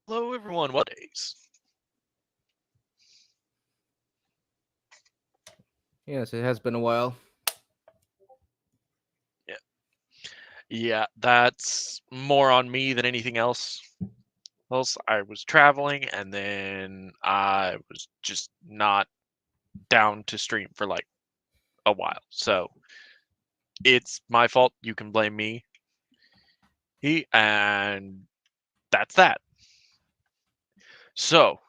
Hello, everyone. What days? Yes, it has been a while. Yeah, yeah, that's more on me than anything else. Else, I was traveling, and then I was just not down to stream for like a while. So it's my fault. You can blame me. And that's that. So,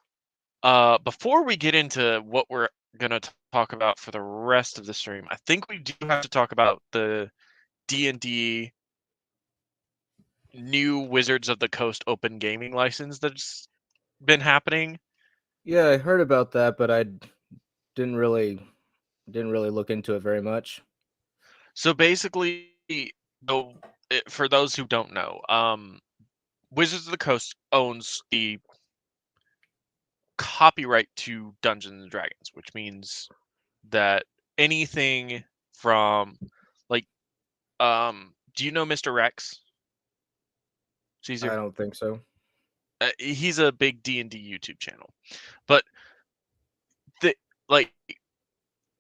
before we get into what we're gonna talk about for the rest of the stream, I think we do have to talk about the D&D new Wizards of the Coast open gaming license that's been happening. Yeah, I heard about that, but I didn't really didn't really look into it very much. So basically, though, for those who don't know, Wizards of the Coast owns the copyright to Dungeons and Dragons, which means that anything from like do you know Mr. Rex? I Caesar? don't think so. He's a big D&D YouTube channel. But the like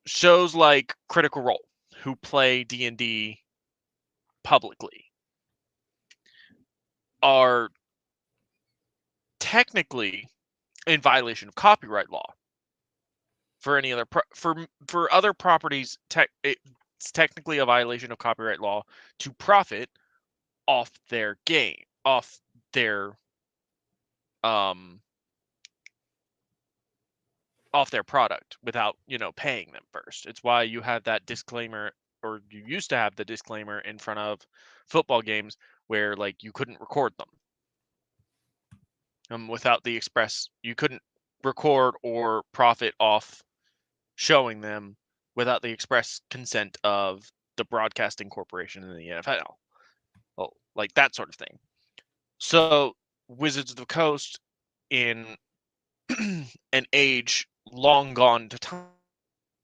shows like Critical Role who play D&D publicly are technically in violation of copyright law. For any other for other properties, it's technically a violation of copyright law to profit off their game, off their um off their product without paying them first. It's why you have that disclaimer, or you used to have the disclaimer in front of football games where like you couldn't record them without the express. You couldn't record or profit off showing them without the express consent of the broadcasting corporation in the NFL. Well, like that sort of thing. So Wizards of the Coast, in an age long gone to time,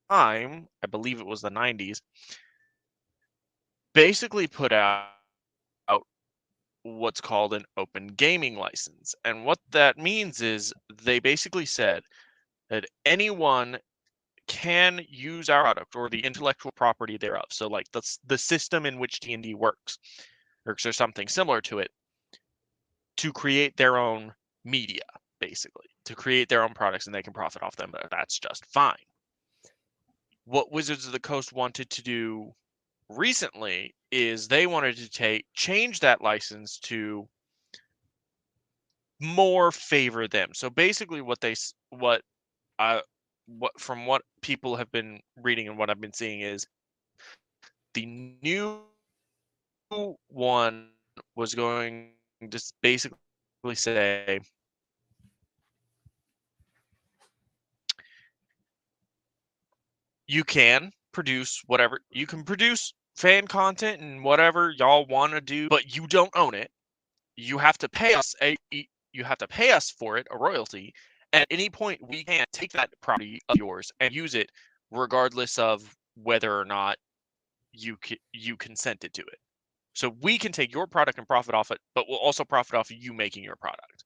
I believe it was the 90s, basically put out what's called an open gaming license. And what that means is they basically said that anyone can use our product or the intellectual property thereof. So like the system in which D&D works or something similar to it, to create their own media, basically, to create their own products, and they can profit off them. But that's just fine. What Wizards of the Coast wanted to do recently is they wanted to change that license to more favor them. So basically, I from what people have been reading and what I've been seeing is the new one was going to basically say you can produce whatever you can produce fan content and whatever y'all want to do, but you don't own it. You have to pay us for it, a royalty. And at any point, we can take that property of yours and use it, regardless of whether or not you consented to it. So we can take your product and profit off it, but we'll also profit off you making your product.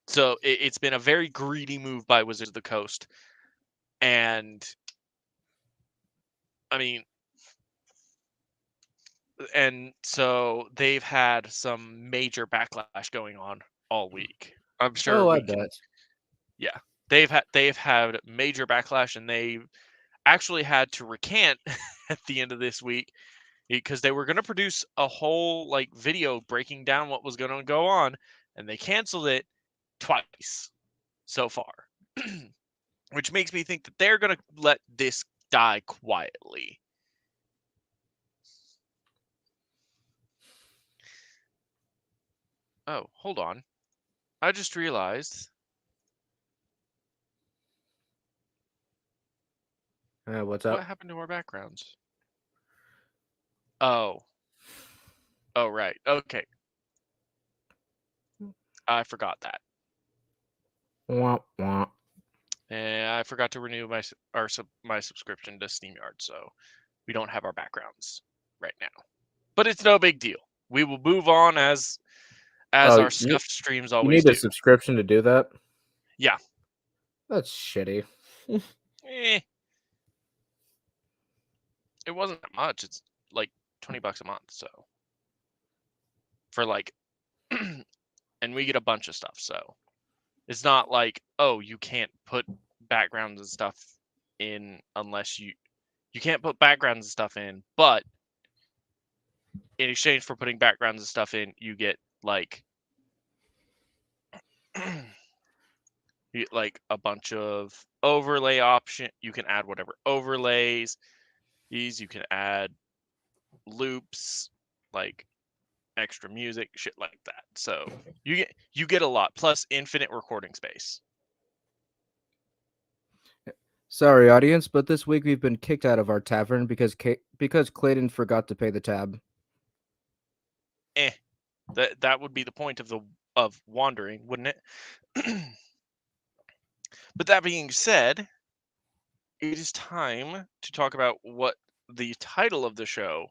So it's been a very greedy move by Wizards of the Coast, and I mean, and so they've had some major backlash going on all week. I'm sure Oh, I we can. bet. Yeah, they've had major backlash, and they actually had to recant at the end of this week because they were going to produce a whole like video breaking down what was going to go on, and they canceled it twice so far, which makes me think that they're going to let this die quietly. Oh, hold on. I just realized What's what up? happened to our backgrounds. Oh, oh right. Okay, I forgot that. Womp womp. And I forgot to renew my subscription to SteamYard, so we don't have our backgrounds right now. But it's no big deal. We will move on as Oh, our scuffed streams you always need a do. subscription to do that? Yeah. That's shitty. Eh, it wasn't that much. It's like $20 a month, so for like and we get a bunch of stuff, so it's not like, oh, you can't put backgrounds and stuff in unless you can't put backgrounds and stuff in, but in exchange for putting backgrounds and stuff in, you get like you get like a bunch of overlay option. You can add whatever overlays. You can add loops, like extra music, shit like that. So you get a lot plus infinite recording space. Sorry, audience, but this week we've been kicked out of our tavern because Clayton forgot to pay the tab. Eh, that would be the point of wandering, wouldn't it? But that being said, it is time to talk about what the title of the show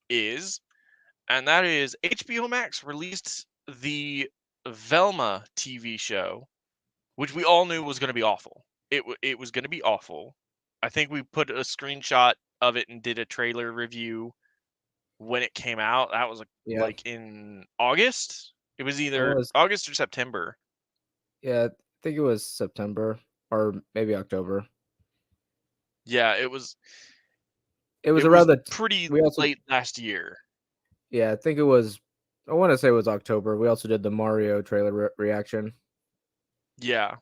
is, and that is HBO Max released the Velma TV show, which we all knew was going to be awful. It was going to be awful. I think we put a screenshot of it and did a trailer review when it came out. That was Yeah, like in August. It was it either was. August or September. Yeah, I think it was September or maybe October. Yeah, It was it was around the. pretty We also, late last year. yeah, I think it was. I want to say it was October. We also did the Mario trailer reaction. Yeah.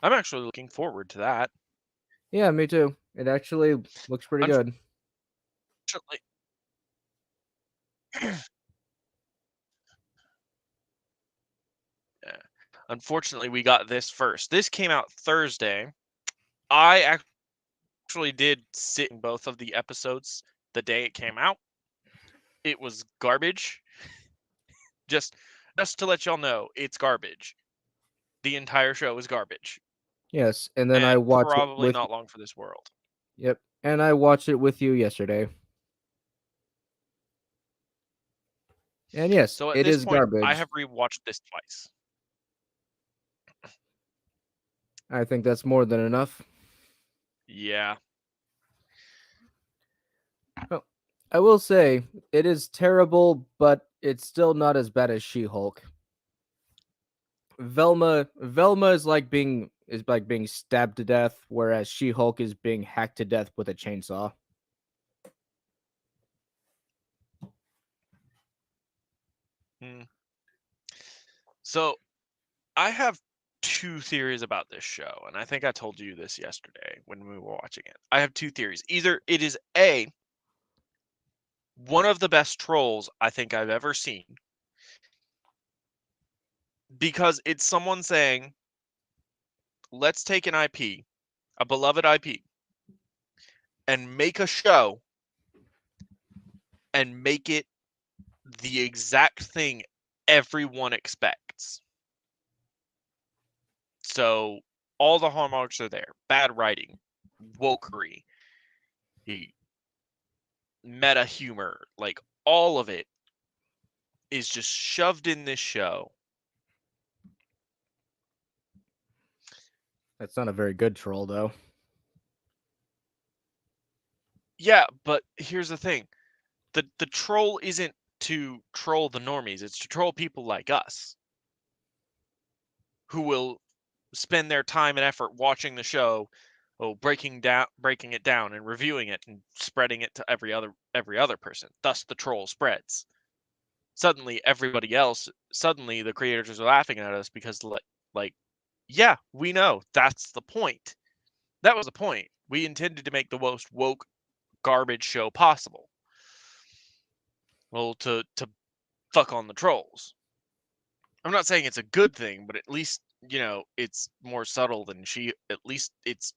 I'm actually looking forward to that. Yeah, me too. It actually looks pretty good. Unfortunately, yeah. Unfortunately, we got this first. This came out Thursday. I actually did sit in both of the episodes the day it came out. It was garbage. Just just to let y'all know, it's garbage. The entire show is garbage Yes, and then I and watched it probably with. not long for this world. Yep, and I watched it with you yesterday. And yes, So at it this is point, I garbage. have rewatched this twice. I think that's more than enough. Yeah. Well, I will say it is terrible, but it's still not as bad as She-Hulk. Velma is like being stabbed to death, whereas She-Hulk is being hacked to death with a chainsaw. Hmm. So I have two theories about this show, and I think I told you this yesterday when we were watching it. I have two theories. Either it is A, one of the best trolls I think I've ever seen, because it's someone saying, let's take an IP, a beloved IP, and make a show and make it the exact thing everyone expects. So all the hallmarks are there. Bad writing, wokery, meta humor, like all of it is just shoved in this show. That's not a very good troll, though. Yeah, but here's the thing. The troll isn't to troll the normies, it's to troll people like us who will spend their time and effort watching the show, breaking it down and reviewing it and spreading it to every other person. Thus the troll spreads. Suddenly the creators are laughing at us because like yeah, we know that's the point. That was the point. We intended to make the most woke garbage show possible. Well, to fuck on the trolls. I'm not saying it's a good thing, but at least, it's more subtle than at least it's,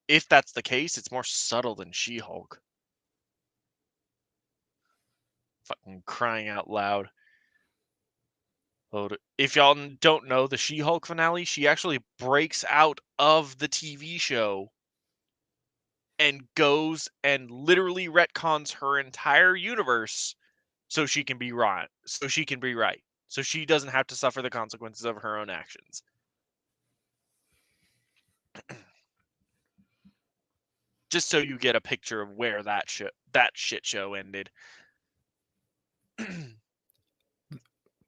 if that's the case, it's more subtle than She-Hulk. Fucking crying out loud. If y'all don't know the She-Hulk finale, she actually breaks out of the TV show and goes and literally retcons her entire universe so she can be right. So she can be right. So she doesn't have to suffer the consequences of her own actions. Just so you get a picture of where that shit show ended.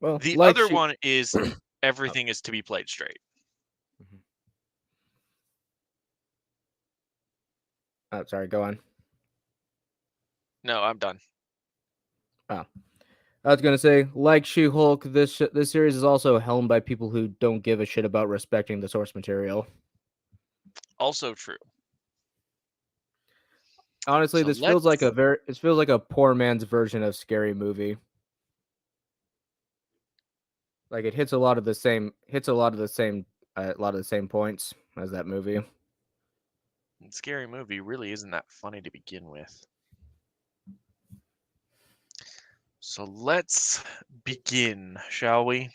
Well, The like other she. one is Oh. everything is to be played straight. Mhm. Oh, sorry. Go on. No, I'm done. Oh, I was gonna say, like She-Hulk, this series is also helmed by people who don't give a shit about respecting the source material. Also true. Honestly, So this feels like let's a poor man's version of Scary Movie. Like it hits a lot of the same points as that movie. Scary Movie really isn't that funny to begin with. So let's begin, shall we?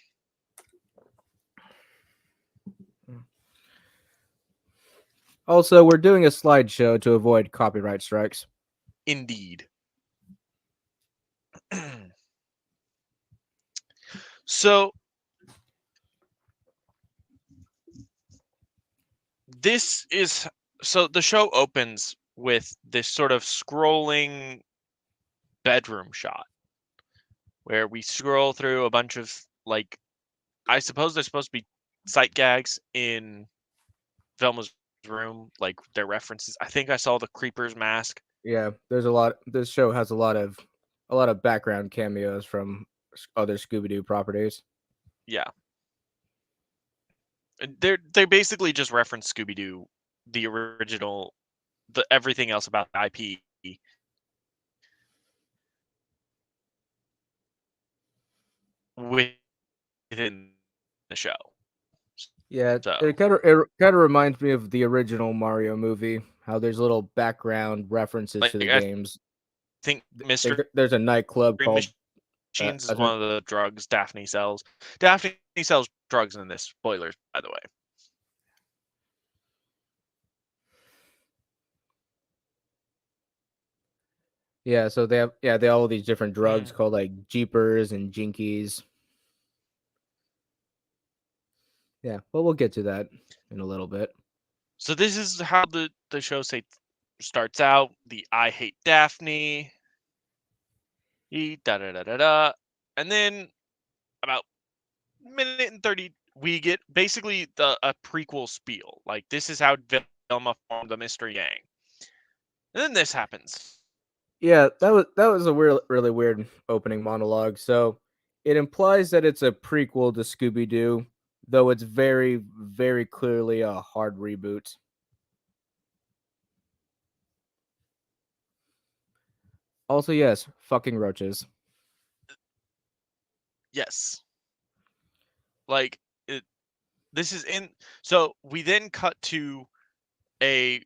Also, we're doing a slideshow to avoid copyright strikes. Indeed. So this is so the show opens with this sort of scrolling bedroom shot where we scroll through a bunch of, like, I suppose they're supposed to be sight gags in Velma's room, like their references. I think I saw the creeper's mask. Yeah, there's a lot. This show has a lot of background cameos from other Scooby Doo properties. Yeah. They basically just reference Scooby Doo, the original, the everything else about the IP within the show. Yeah, So it kind of reminds me of the original Mario movie. How there's little background references like to the I games. think Like Mystery there's a nightclub called. Machines is I one said, of the drugs Daphne sells. Daphne sells drugs in this. Spoilers, by the way. yeah, so they have all these different drugs Mm. called like Jeepers and Jinkies. Yeah, but we'll get to that in a little bit. So this is how the show starts out. The I hate Daphne. Da da da da da. And then about minute and 30 we get basically a prequel spiel. Like, this is how Velma formed the mystery gang. And then this happens. Yeah, that was a really weird opening monologue. So it implies that it's a prequel to Scooby Doo, though it's very clearly a hard reboot. Also, yes, fucking roaches. Yes. Like, this is in. So we then cut to a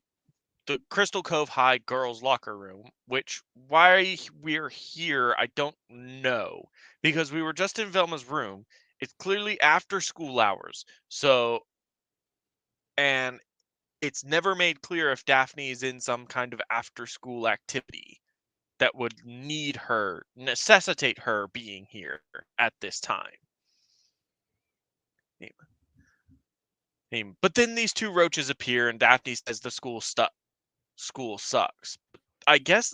the Crystal Cove High girls' locker room, which why we're here, I don't know. Because we were just in Velma's room. It's clearly after school hours. So, and it's never made clear if Daphne is in some kind of after school activity that would necessitate her being here at this time. But then these two roaches appear, and Daphne says the school sucks. I guess,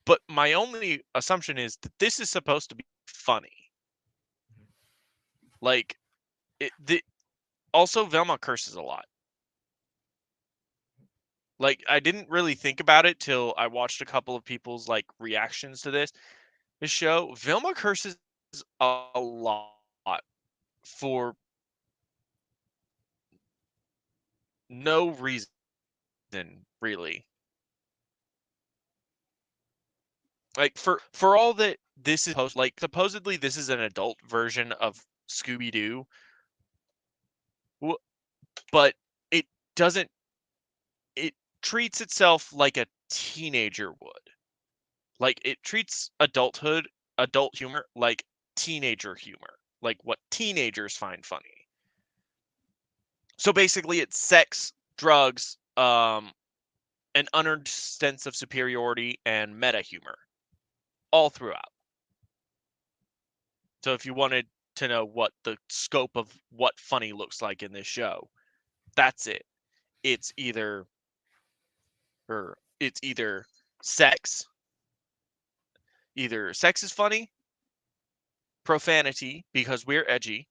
but my only assumption is that this is supposed to be funny. Like, also Velma curses a lot. Like, I didn't really think about it till I watched a couple of people's, like, reactions to this show. Velma curses a lot for no reason, really. Like, for all that this is like, supposedly this is an adult version of Scooby Doo, but it doesn't. It treats itself like a teenager would. Like, it treats adult humor like teenager humor, like what teenagers find funny. So basically, it's sex, drugs, an unearned sense of superiority, and meta humor all throughout. So if you wanted to know what the scope of what funny looks like in this show, that's it. It's either it's sex, either sex is funny, profanity because we're edgy,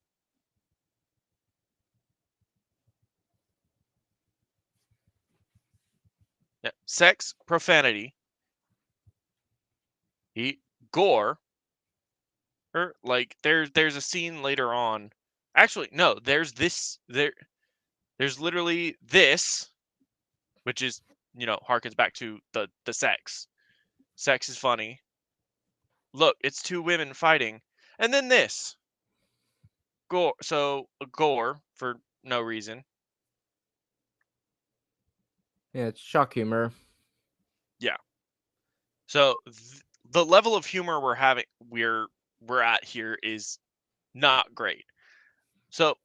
yeah, sex, profanity, gore, or like there's a scene later on. Actually, no, there's literally this, which is harkens back to the sex. Sex is funny. Look, it's two women fighting, and then this gore. So gore for no reason. Yeah, it's shock humor. Yeah. So the level of humor we're at here is not great. So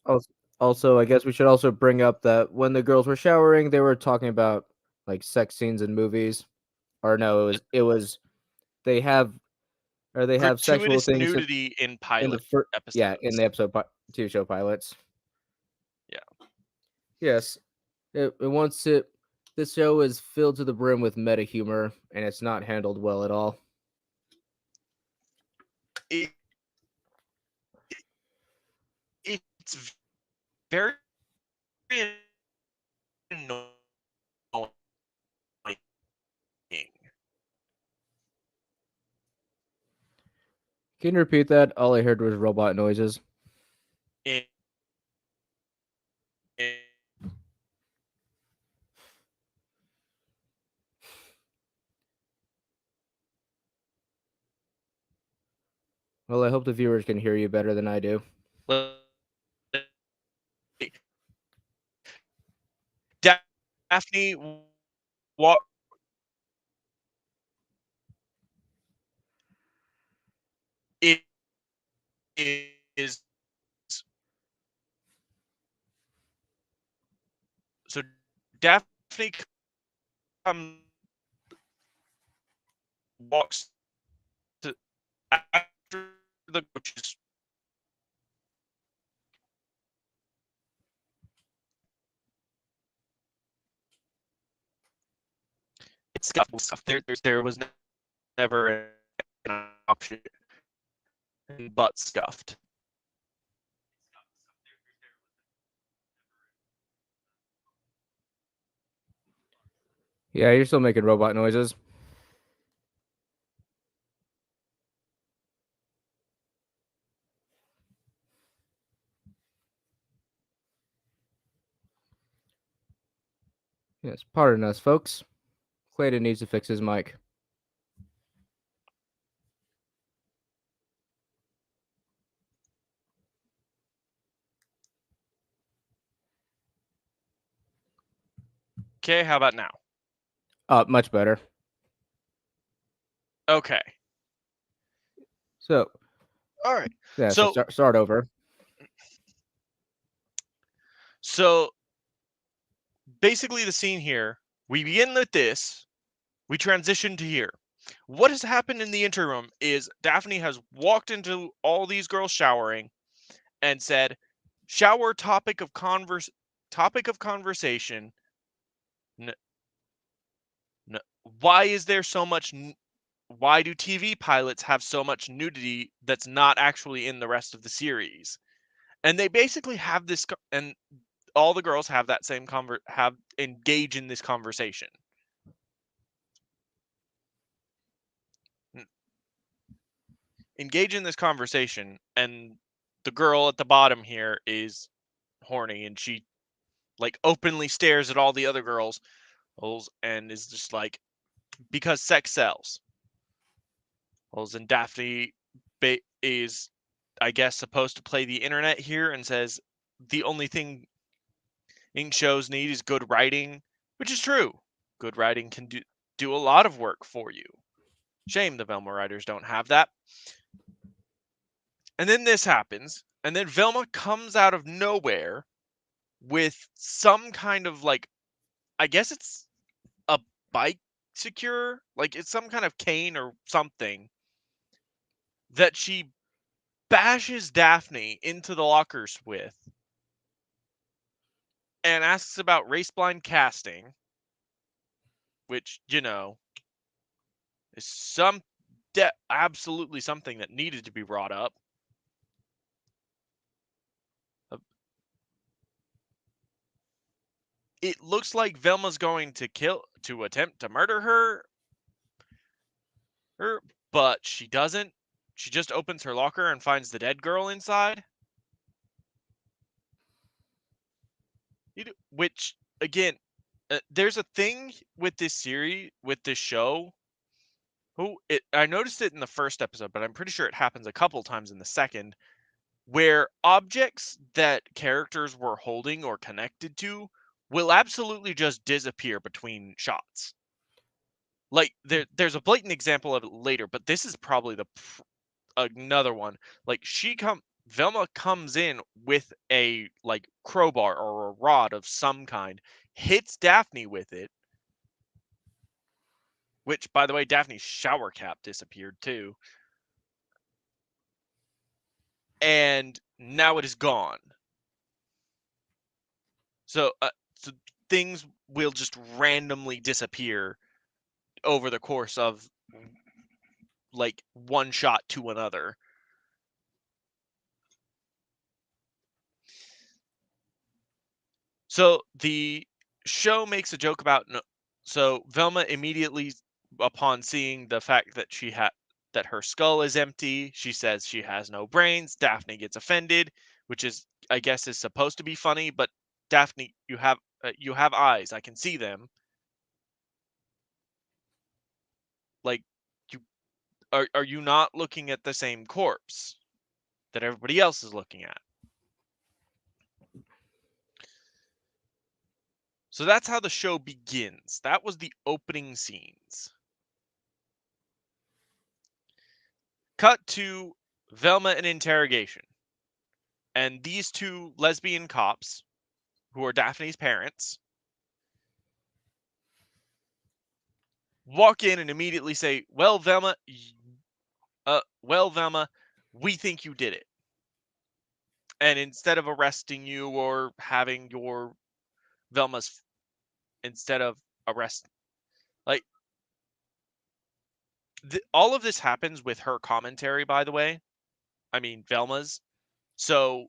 Also, I guess we should also bring up that when the girls were showering, they were talking about like sex scenes in movies. Or no, it was they have they have sexual gratuitous things nudity in in the pilot first, yeah, in episodes. the TV show pilots. Yeah. Yes, it wants it. This show is filled to the brim with meta humor, and it's not handled well at all. It, it's very annoying. Can you repeat that? All I heard was robot noises. In, in, Well, I hope the viewers can hear you better than I do. Daphne, what it is so Daphne comes walks to after the coaches. It's stuff. There was never an option but scuffed. Yeah, you're still making robot noises. Yes, pardon us, folks. Clayton needs to fix his mic. Okay, how about now? Much better. Okay. So, All right. yeah, so So start over. so basically the scene here, we begin with this, we transition to here. What has happened in the interim is Daphne has walked into all these girls showering and said, "Shower topic of conversation. N- why is there so much why do TV pilots have so much nudity that's not actually in the rest of the series?" And they basically have this and all the girls have that same have engage in this conversation. Engage in this conversation, and the girl at the bottom here is horny, and she like openly stares at all the other girls and is just like, because sex sells. And Daphne is, I guess, supposed to play the internet here and says the only thing ink shows need is good writing, which is true. Good writing can do a lot of work for you. Shame the Velma writers don't have that. And then this happens, and then Velma comes out of nowhere with some kind of like, I guess it's a bike secure, like it's some kind of cane or something that she bashes Daphne into the lockers with and asks about race blind casting, which, is absolutely something that needed to be brought up. It looks like Velma's going to attempt to murder her, but she doesn't. She just opens her locker and finds the dead girl inside. Which, again, there's a thing with this series, with this show. I noticed it in the first episode, but I'm pretty sure it happens a couple times in the second, where objects that characters were holding or connected to will absolutely just disappear between shots. Like there's a blatant example of it later, but this is probably another one. Like Velma comes in with a like crowbar or a rod of some kind, hits Daphne with it, which, by the way, Daphne's shower cap disappeared too. And now it is gone. So things will just randomly disappear over the course of like one shot to another. So the show makes a joke about so Velma immediately, upon seeing the fact that that her skull is empty, she says she has no brains. Daphne gets offended, which is, I guess, is supposed to be funny, but Daphne, you have eyes. I can see them. Like, you are you not looking at the same corpse that everybody else is looking at? So that's how the show begins. That was the opening scenes. Cut to Velma in interrogation. And these two lesbian cops, who are Daphne's parents, walk in and immediately say, well, Velma, we think you did it. And instead of arresting you or having your Velma's, instead of arrest, like, all of this happens with her commentary, by the way. I mean, Velma's. So,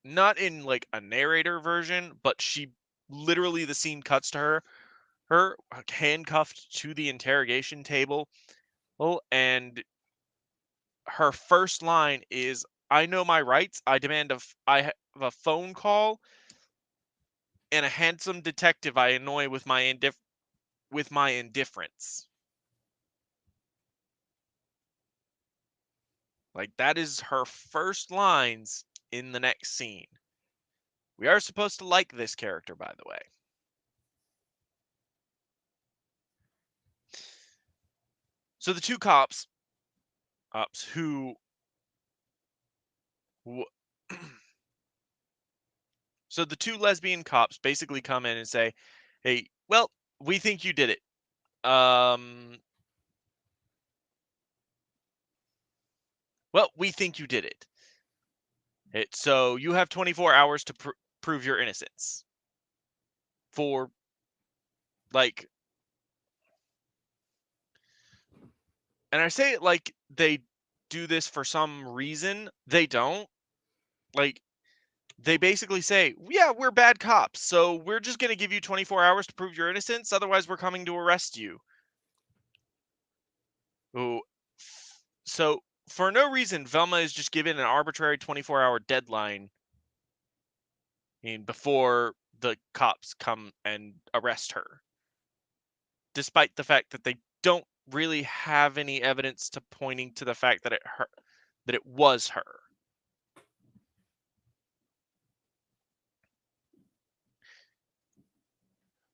not in like a narrator version, but she literally, the scene cuts to her handcuffed to the interrogation table. And her first line is, I know my rights. I have a phone call and a handsome detective I annoy with my indifference. Like, that is her first lines in the next scene. We are supposed to like this character, by the way. So the two cops who so the two lesbian cops basically come in and say, hey, well, we think you did it. Well, we think you did it. So you have 24 hours to prove your innocence. For, like, and I say it like they do this for some reason. They don't. Like, they basically say, yeah, we're bad cops, so we're just going to give you 24 hours to prove your innocence. Otherwise, we're coming to arrest you. Ooh. So, for no reason, Velma is just given an arbitrary 24-hour deadline before the cops come and arrest her, despite the fact that they don't really have any evidence to pointing to the fact that it was her.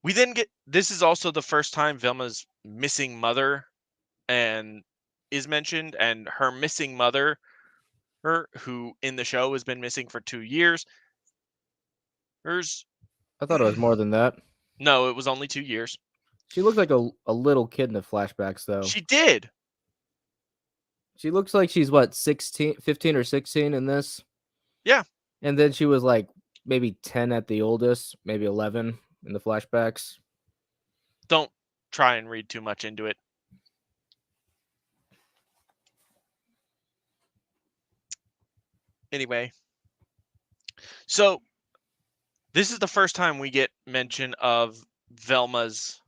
We then this is also the first time Velma's missing mother and is mentioned, and her missing mother, who in the show has been missing for 2 years. I thought it was more than that. No, it was only 2 years. She looked like a little kid in the flashbacks, though. She did. She looks like she's what, 16, 15 or 16 in this? Yeah, And then she was like maybe 10 at the oldest, maybe 11 in the flashbacks. don't try and read too much into it. Anyway, so this is the first time we get mention of Velma's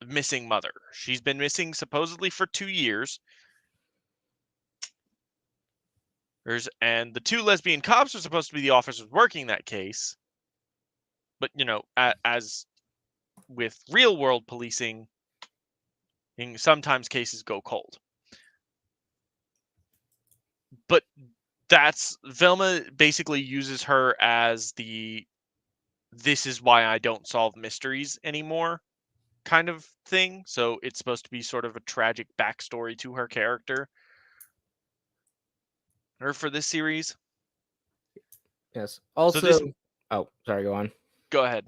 missing mother. She's been missing supposedly for 2 years. And the two lesbian cops are supposed to be the officers working that case. But, as with real world policing, sometimes cases go cold. But that's Velma basically uses her as this is why I don't solve mysteries anymore kind of thing. So it's supposed to be sort of a tragic backstory to her character or for this series. Yes. So this Also, oh, sorry, go on. go ahead.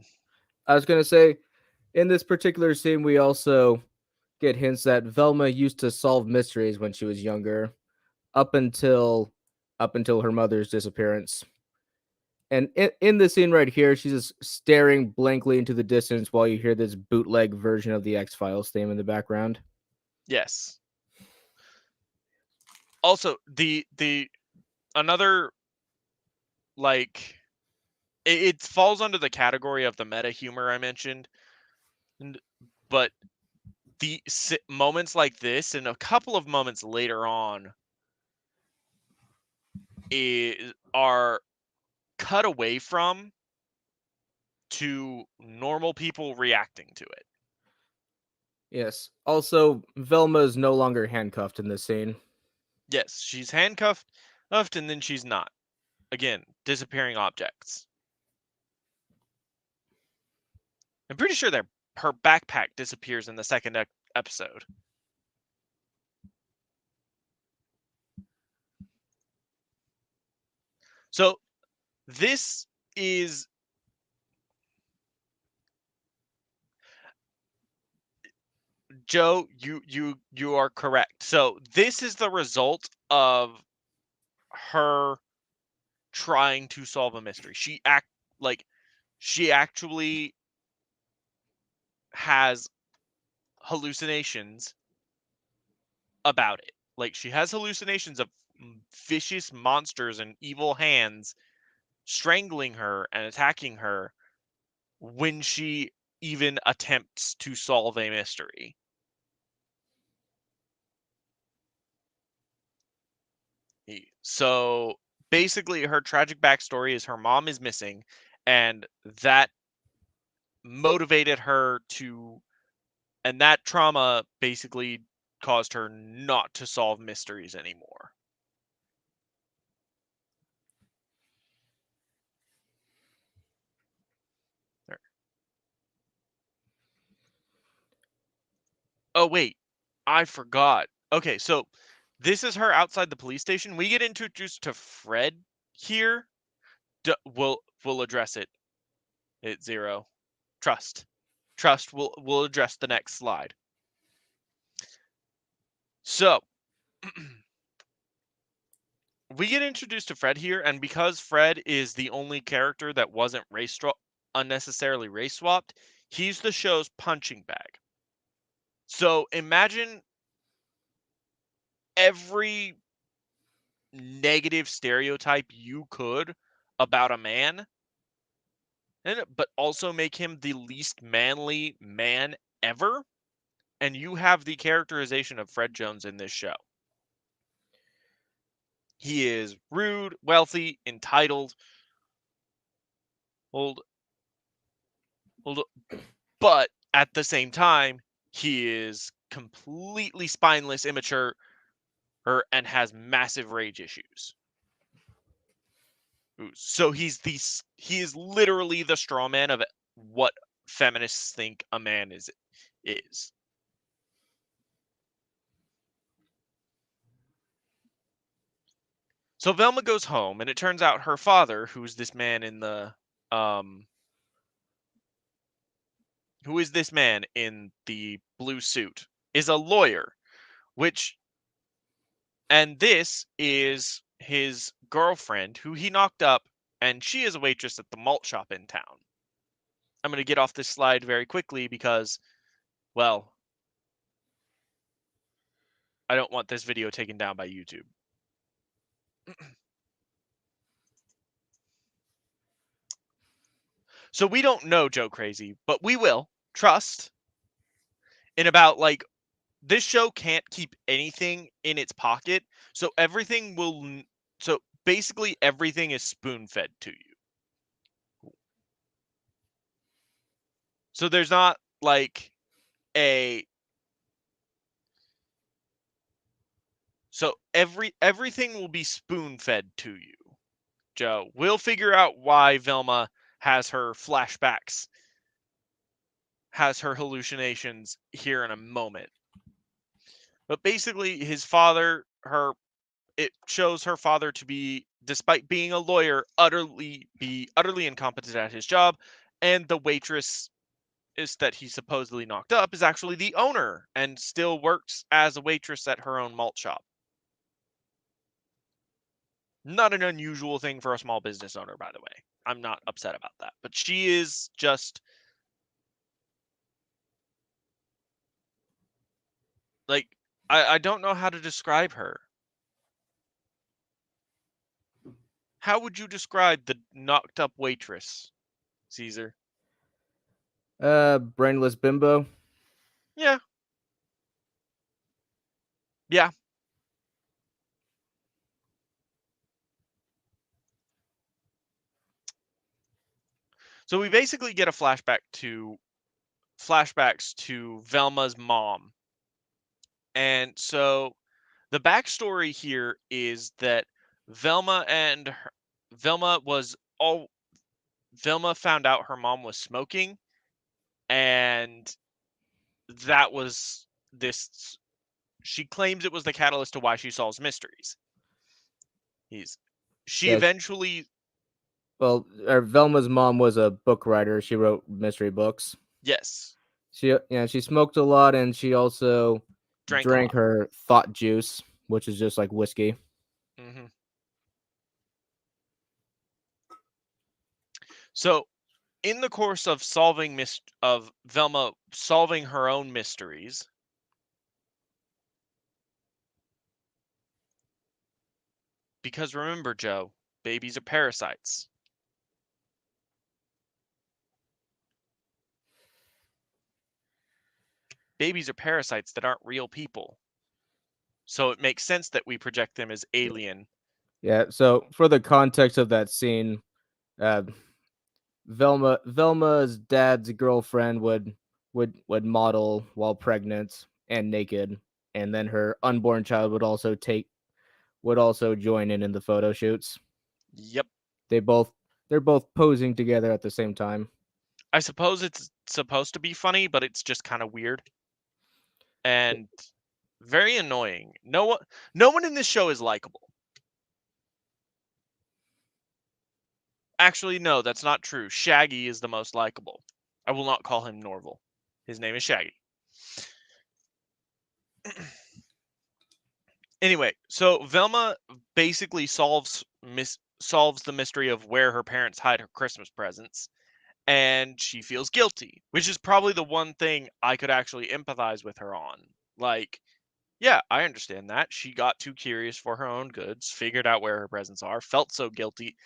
I was going to say, in this particular scene, we also get hints that Velma used to solve mysteries when she was younger, up until her mother's disappearance. And in the scene right here, she's just staring blankly into the distance while you hear this bootleg version of the X-Files theme in the background. Yes. Also, the another like it falls under the category of the meta humor I mentioned, but the moments like this and a couple of moments later on are cut away from to normal people reacting to it. Yes. Also, Velma is no longer handcuffed in this scene. Yes, she's handcuffed, and then she's not. Again, disappearing objects. I'm pretty sure that her backpack disappears in the second episode. So this is Joe. You are correct. So this is the result of her trying to solve a mystery. She actually has hallucinations about it. Like she has hallucinations of vicious monsters and evil hands strangling her and attacking her when she even attempts to solve a mystery. So basically, her tragic backstory is her mom is missing, and that motivated her to, and that trauma basically caused her not to solve mysteries anymore. Oh, wait, I forgot. Okay, so this is her outside the police station. We get introduced to Fred here. We'll address it at 0. Trust. Trust. We'll address the next slide. So we get introduced to Fred here, and because Fred is the only character that wasn't unnecessarily race swapped, he's the show's punching bag. So imagine every negative stereotype you could about a man, but also make him the least manly man ever, and you have the characterization of Fred Jones in this show. He is rude, wealthy, entitled, old, but at the same time, he is completely spineless, immature, and has massive rage issues. So he is literally the straw man of what feminists think a man is. So Velma goes home, and it turns out her father, who is this man in the blue suit, is a lawyer, which And this is his girlfriend who he knocked up, and she is a waitress at the malt shop in town. I'm going to get off this slide very quickly because, well, I don't want this video taken down by YouTube. So we don't know Joe Crazy, but we will. Trust. In about, like, this show can't keep anything in its pocket, so everything will. So basically, everything is spoon fed to you. So there's not like a. So everything will be spoon fed to you, Joe. We'll figure out why Velma has her flashbacks, has her hallucinations here in a moment. But basically, his father, it shows her father to be, despite being a lawyer, utterly incompetent at his job, and the waitress is that he supposedly knocked up is actually the owner and still works as a waitress at her own malt shop. Not an unusual thing for a small business owner, by the way. I'm not upset about that. But she is just like, I don't know how to describe her. How would you describe the knocked up waitress, Caesar? Brainless bimbo. Yeah. Yeah. So we basically get a flashbacks to Velma's mom. And so the backstory here is that Velma and her, Velma was all Velma found out her mom was smoking, and that was this. She claims it was the catalyst to why she solves mysteries. He's she Yeah. eventually Well, Velma's mom was a book writer. She wrote mystery books. yes, She smoked a lot, and she also drank a drank lot. her thought juice, which is just like whiskey. Hmm. So in the course of of Velma solving her own mysteries, because remember, Joe, babies are parasites. Babies are parasites that aren't real people. So it makes sense that we project them as alien. Yeah. So for the context of that scene, uh, Velma's dad's girlfriend would model while pregnant and naked, and then her unborn child would also join in the photo shoots. Yep. They both they're both posing together at the same time. I suppose it's supposed to be funny, but it's just kind of weird and very annoying. No one in this show is likable. Actually, no, that's not true. Shaggy is the most likable. I will not call him Norval. His name is Shaggy. Anyway, so Velma basically solves the mystery of where her parents hide her Christmas presents, and she feels guilty, which is probably the one thing I could actually empathize with her on. Like, yeah, I understand that. She got too curious for her own goods, figured out where her presents are, felt so guilty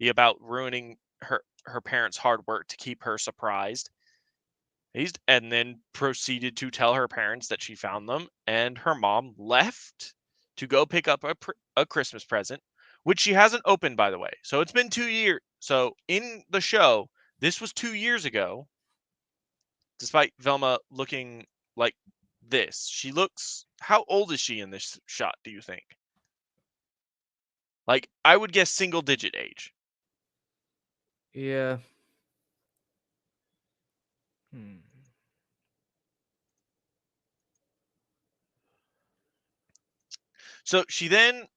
about ruining her parents' hard work to keep her surprised. And then proceeded to tell her parents that she found them, and her mom left to go pick up a Christmas present, which she hasn't opened, by the way. So it's been 2 years. So in the show, this was 2 years ago, despite Velma looking like this. She looks. How old is she in this shot, do you think? Like, I would guess single digit age. Yeah. Hmm. So she then.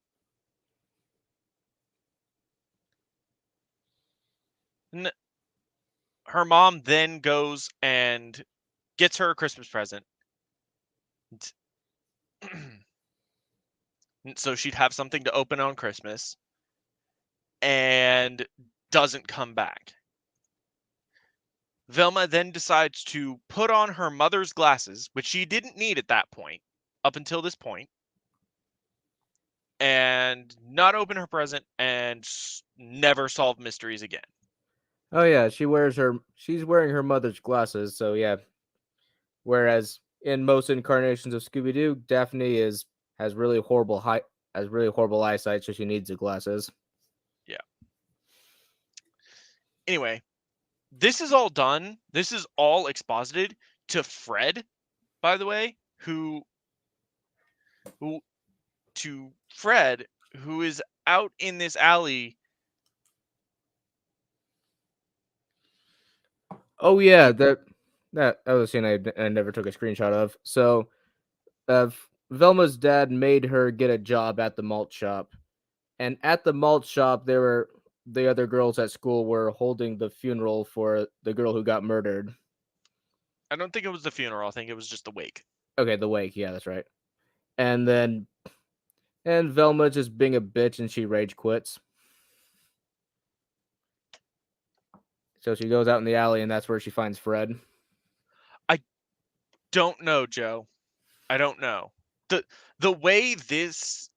Her mom then goes and gets her a Christmas present. so she'd have something to open on Christmas, and doesn't come back. Velma then decides to put on her mother's glasses, which she didn't need at that point, up until this point, and not open her present and never solve mysteries again. Oh yeah, she's wearing her mother's glasses, so yeah. Whereas in most incarnations of Scooby Doo, Daphne is has really horrible high has really horrible eyesight, so she needs the glasses. Yeah. Anyway, this is all done. This is all exposited to Fred, by the way, who to Fred, who is out in this alley. Oh yeah, He that was a scene I never took a screenshot of. So, Velma's dad made her get a job at the malt shop, and at the malt shop, there were the other girls at school were holding the funeral for the girl who got murdered. I don't think it was the funeral. I think it was just the wake. Okay, the wake. Yeah, that's right. And then and Velma just being a bitch and she rage quits. So she goes out in the alley and that's where she finds Fred. I don't know, Joe. I don't know. the the way this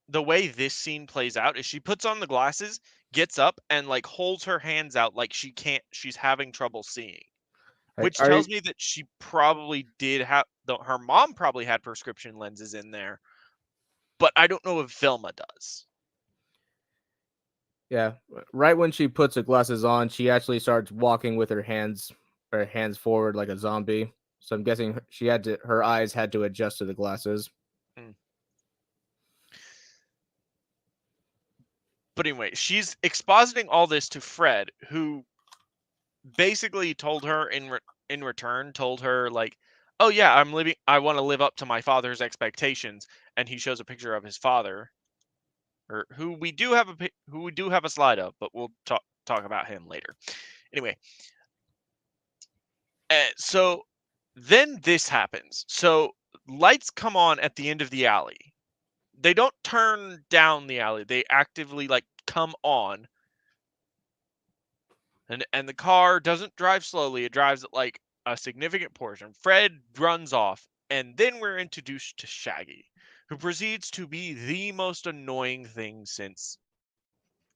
the way this scene plays out is she puts on the glasses, gets up, and like holds her hands out like she's having trouble seeing, which Are you, tells me that she probably did have her mom probably had prescription lenses in there, but I don't know if Velma does. yeah, right when she puts the glasses on, she actually starts walking with her hands forward like a zombie. So I'm guessing her eyes had to adjust to the glasses. Mm. But anyway, she's expositing all this to Fred, who basically told her in return told her like, "Oh yeah, I want to live up to my father's expectations." And he shows a picture of his father, or who we do have a slide of, but we'll talk about him later. Anyway, so then this happens. So lights come on at the end of the alley. They don't turn down the alley. They actively like come on, and the car doesn't drive slowly. It drives at like a significant portion. Fred runs off, and then we're introduced to Shaggy, who proceeds to be the most annoying thing since,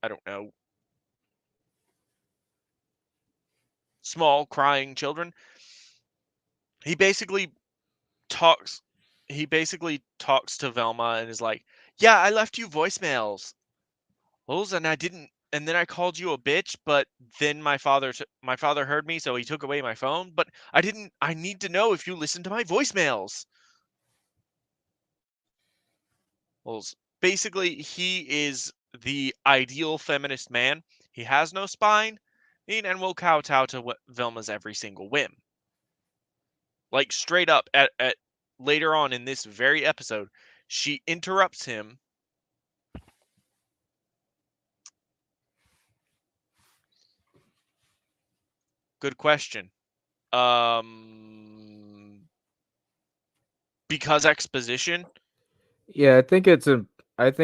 I don't know, small crying children. He basically talks he basically talks to Velma and is like, "Yeah, I left you voicemails. And I didn't, and then I called you a bitch, but then my father heard me, so he took away my phone, but I need to know if you listen to my voicemails." Basically, he is the ideal feminist man. He has no spine, and will kowtow to Velma's every single whim. Like straight up at later on in this very episode, she interrupts him. Good question. Um, because exposition? Yeah, I think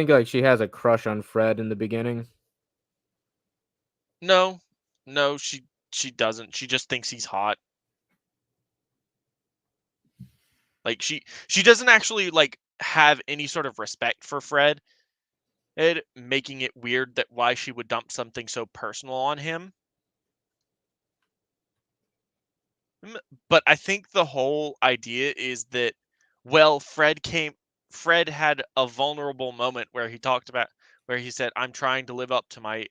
like she has a crush on Fred in the beginning. No, no, she doesn't. She just thinks he's hot. Like she doesn't actually like have any sort of respect for Fred, and making it weird that why she would dump something so personal on him. But I think the whole idea is that, well, Fred had a vulnerable moment where he talked about where he said, "I'm trying to live up to my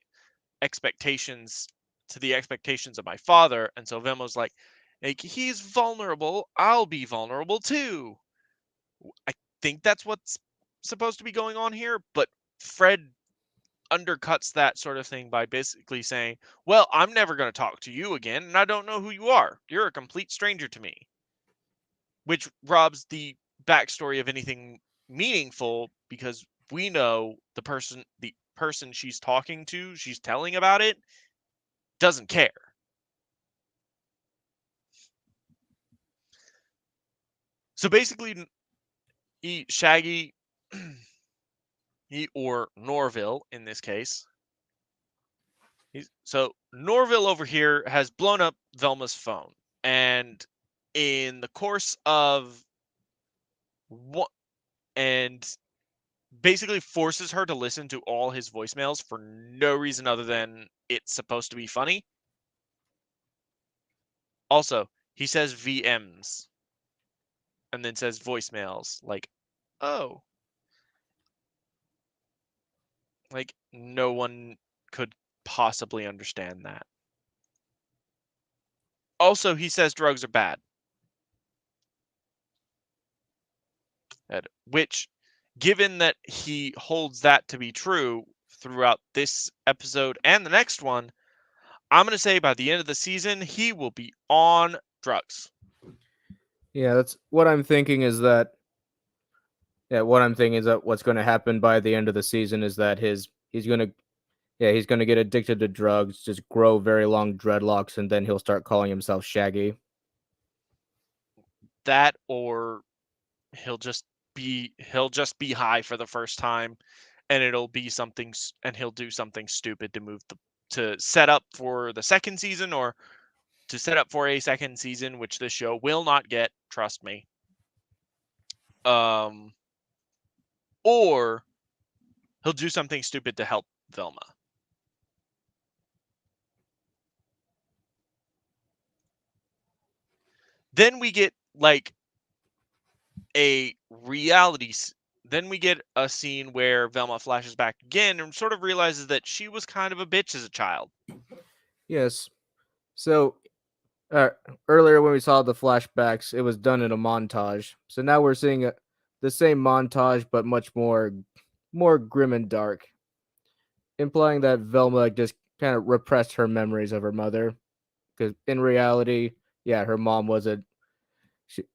expectations to the expectations of my father." And so Vemo's like he's vulnerable, I'll be vulnerable too. I think that's what's supposed to be going on here, but Fred undercuts that sort of thing by basically saying, "Well, I'm never going to talk to you again, and I don't know who you are. You're a complete stranger to me," which robs the backstory of anything meaningful, because we know the person she's talking to, she's telling about it, doesn't care. So basically, Shaggy or Norville in this case. So Norville over here has blown up Velma's phone, and in the course of what and basically forces her to listen to all his voicemails for no reason other than it's supposed to be funny. Also, he says VMs and then says voicemails like, "Oh, like no one could possibly understand that." Also, he says drugs are bad, which, given that he holds that to be true throughout this episode and the next one, I'm going to say by the end of the season, he will be on drugs. Yeah, that's what I'm thinking is that yeah, what I'm thinking is that what's going to happen by the end of the season is that he's going to he's going to get addicted to drugs, just grow very long dreadlocks and then he'll start calling himself Shaggy. That or he'll just be high for the first time and it'll be something and he'll do something stupid to move the to set up for the second season or to set up for a second season, which this show will not get, trust me. Um or he'll do something stupid to help Velma. Then we get like a reality then we get a scene where Velma flashes back again and sort of realizes that she was kind of a bitch as a child. Yes. So uh, earlier when we saw the flashbacks, it was done in a montage. So now we're seeing the same montage, but much more grim and dark, implying that Velma just kind of repressed her memories of her mother. Because in reality, yeah, her mom was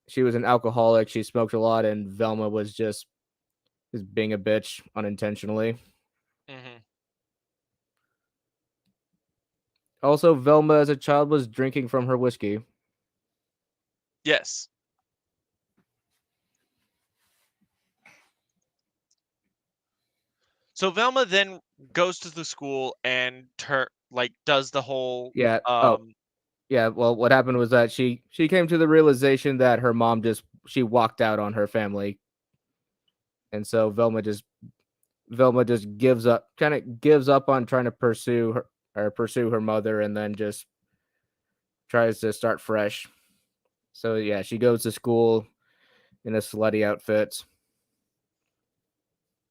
she was an alcoholic. She smoked a lot, and Velma was just being a bitch unintentionally. Hmm. Also, Velma as a child was drinking from her whiskey. Yes. So Velma then goes to the school and does the whole Yeah. Oh, yeah. Well, what happened was that she came to the realization that her mom just she walked out on her family, and so Velma just gives up, kind of gives up on trying to pursue her mother, and then just tries to start fresh. So yeah, she goes to school in a slutty outfit.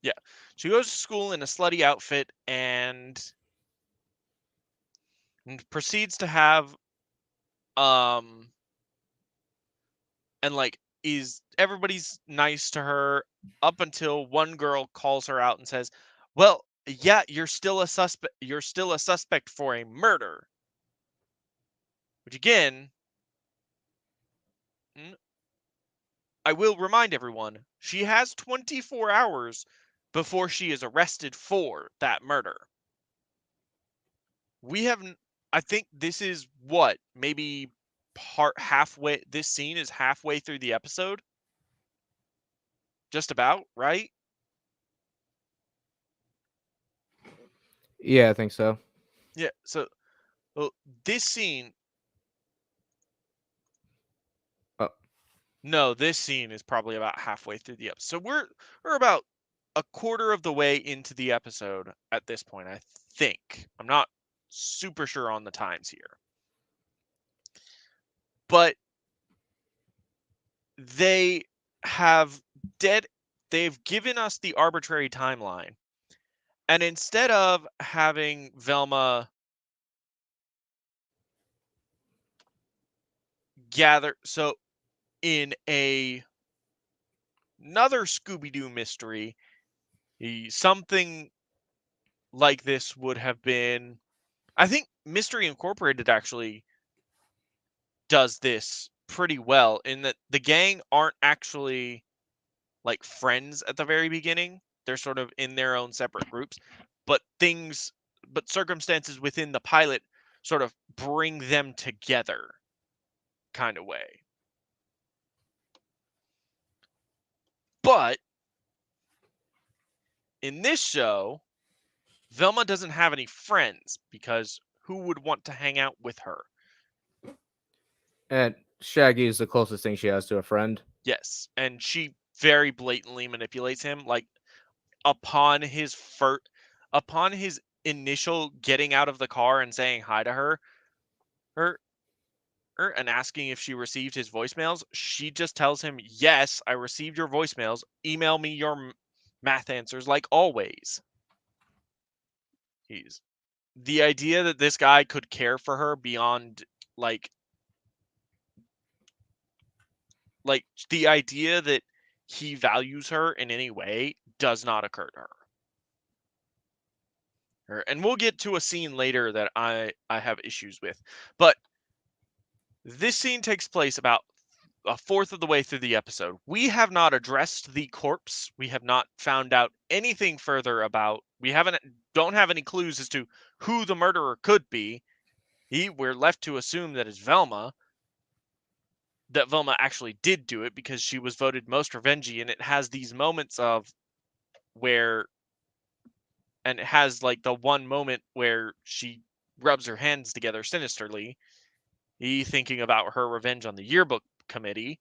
yeah. She goes to school in a slutty outfit and proceeds to have um and like is everybody's nice to her up until one girl calls her out and says, "Well, yeah, you're still a suspect for a murder." Which again, mm, I will remind everyone, she has 24 hours before she is arrested for that murder. We have I think this is what, maybe part halfway this scene is halfway through the episode, just about, right? Yeah, I think so. Yeah, so well, this scene Oh, no, this scene is probably about halfway through the episode. So we're about a quarter of the way into the episode at this point, I think. I'm not super sure on the times here. But they have dead they've given us the arbitrary timeline. And instead of having Velma gather in another Scooby-Doo mystery, something like this would have been, I think Mystery Incorporated actually does this pretty well in that the gang aren't actually like friends at the very beginning. They're sort of in their own separate groups, but circumstances within the pilot sort of bring them together kind of way. But In this show, Velma doesn't have any friends because who would want to hang out with her? And Shaggy is the closest thing she has to a friend. Yes, and she very blatantly manipulates him. Like upon his first, upon his initial getting out of the car and saying hi to her, and asking if she received his voicemails, she just tells him, "Yes, I received your voicemails. Email me your math answers like always." He's the idea that this guy could care for her beyond like the idea that he values her in any way does not occur to her. And we'll get to a scene later that I have issues with. But this scene takes place about a fourth of the way through the episode. We have not addressed the corpse. We have not found out anything further about. We haven't don't have any clues as to who the murderer could be. We're left to assume that it's Velma. That Velma actually did do it because she was voted most revengey, and it has these moments of where, and it has like the one moment where she rubs her hands together sinisterly, thinking about her revenge on the yearbook committee.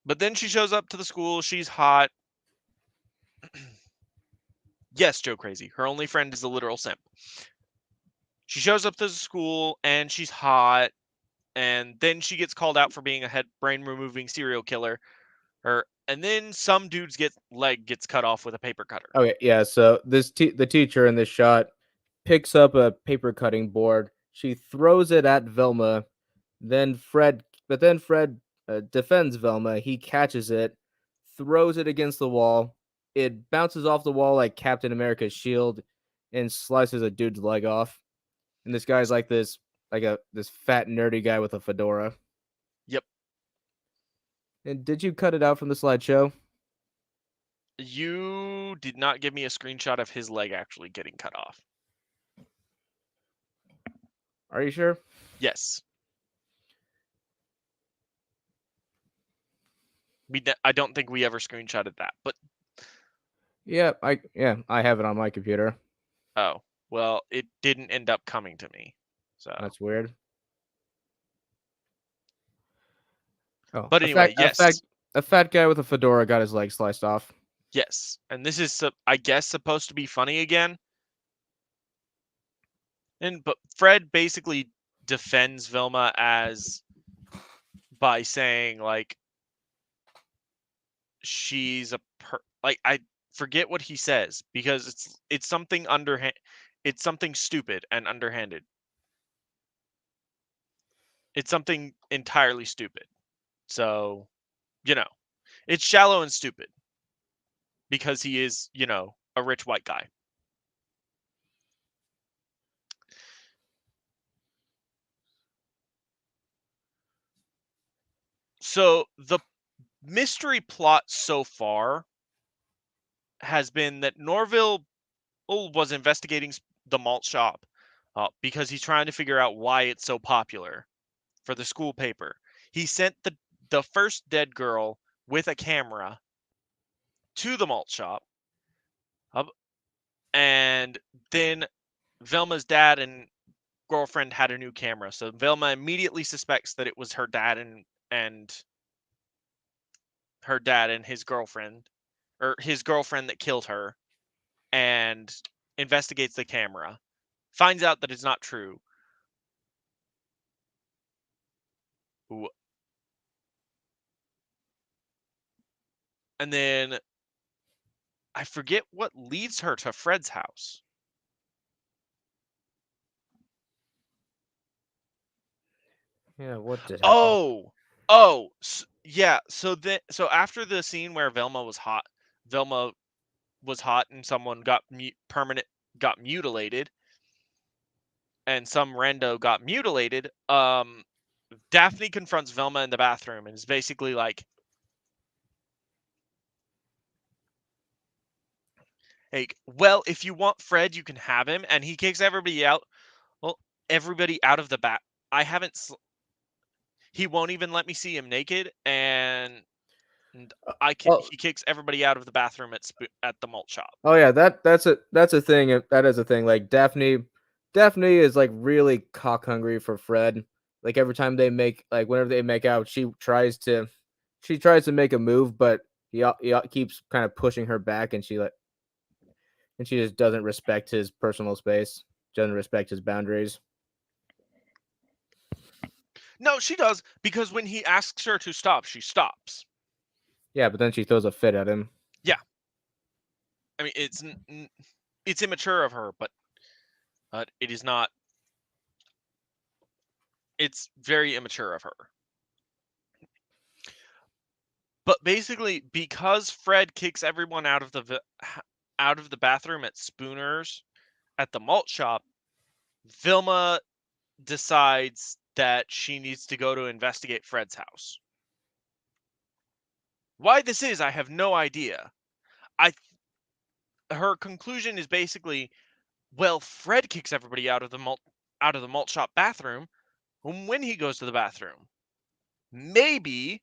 But then she shows up to the school. She's hot. Yes, Joe Crazy. Her only friend is a literal simp. She shows up to the school and she's hot, and then she gets called out for being a head brain removing serial killer. And then some dude's leg gets cut off with a paper cutter. Okay, yeah. So the teacher in this shot picks up a paper cutting board. She throws it at Velma. Then Fred defends Velma. He catches it, throws it against the wall. It bounces off the wall like Captain America's shield, and slices a dude's leg off. And this guy's like this fat nerdy guy with a fedora. Yep. And did you cut it out from the slideshow? You did not give me a screenshot of his leg actually getting cut off. Are you sure? Yes. I don't think we ever screenshotted that, but Yeah, I have it on my computer. oh, well, it didn't end up coming to me. So, That's weird. Oh, but anyway, yes. a fat guy with a fedora got his leg sliced off. Yes. And this is I guess supposed to be funny again. But Fred basically defends Vilma by saying like she's like I forget what he says because it's something underhand, it's something stupid and underhanded. It's something entirely stupid. So, you know, it's shallow and stupid because he is, a rich white guy. So, the mystery plot so far has been that Norville was investigating the malt shop because he's trying to figure out why it's so popular for the school paper. He sent the first dead girl with a camera to the malt shop, and then Velma's dad and girlfriend had a new camera. So Velma immediately suspects that it was her dad and her dad and his girlfriend, or his girlfriend that killed her, and investigates the camera. Finds out that it's not true. And then I forget what leads her to Fred's house. Yeah, what did happen? Oh, yeah. So after the scene where Velma was hot, and someone got mutilated, and some rando got mutilated. Daphne confronts Velma in the bathroom and is basically like, "Hey, well, if you want Fred, you can have him," and he kicks everybody out. Well, everybody out of the bath. I haven't. He won't even let me see him naked, and And Uh, oh, he kicks everybody out of the bathroom at the malt shop. oh yeah, that's a thing. That is a thing. Like Daphne is like really cock hungry for Fred. Like every time they make like whenever they make out, she tries to make a move, but he keeps kind of pushing her back, and she just doesn't respect his personal space, doesn't respect his boundaries. No, she does, because when he asks her to stop, she stops. Yeah, but then she throws a fit at him. Yeah, I mean it's immature of her, but it is not. It's very immature of her. But basically, because Fred kicks everyone out of the bathroom at Spooner's at the malt shop, Vilma decides that she needs to go to investigate Fred's house. Why this is, I have no idea. I Her conclusion is basically, well, Fred kicks everybody out of the malt shop bathroom when he goes to the bathroom. Maybe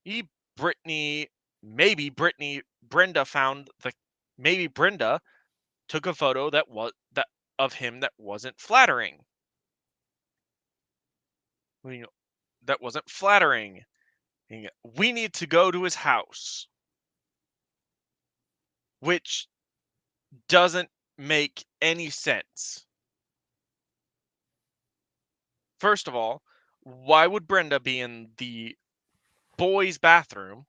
he Brittany maybe Brittany Brenda found the maybe Brenda took a photo that of him that wasn't flattering. You know, that wasn't flattering. We need to go to his house, which doesn't make any sense. First of all, why would Brenda be in the boys' bathroom?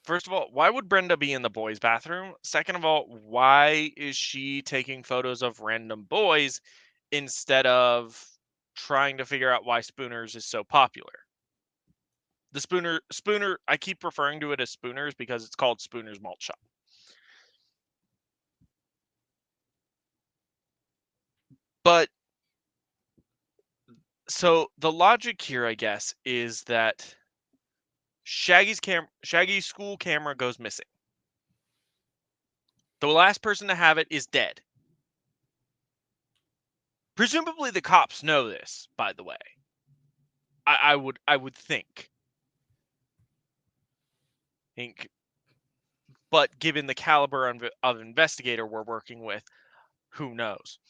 First of all, why would Brenda be in the boys' bathroom? Second of all, why is she taking photos of random boys instead of trying to figure out why Spooners is so popular? The Spooner, I keep referring to it as Spooners because it's called Spooner's Malt Shop. But so the logic here, I guess, is that Shaggy's school camera goes missing. The last person to have it is dead. Presumably the cops know this, by the way. I would think, but given the caliber of investigator we're working with, who knows?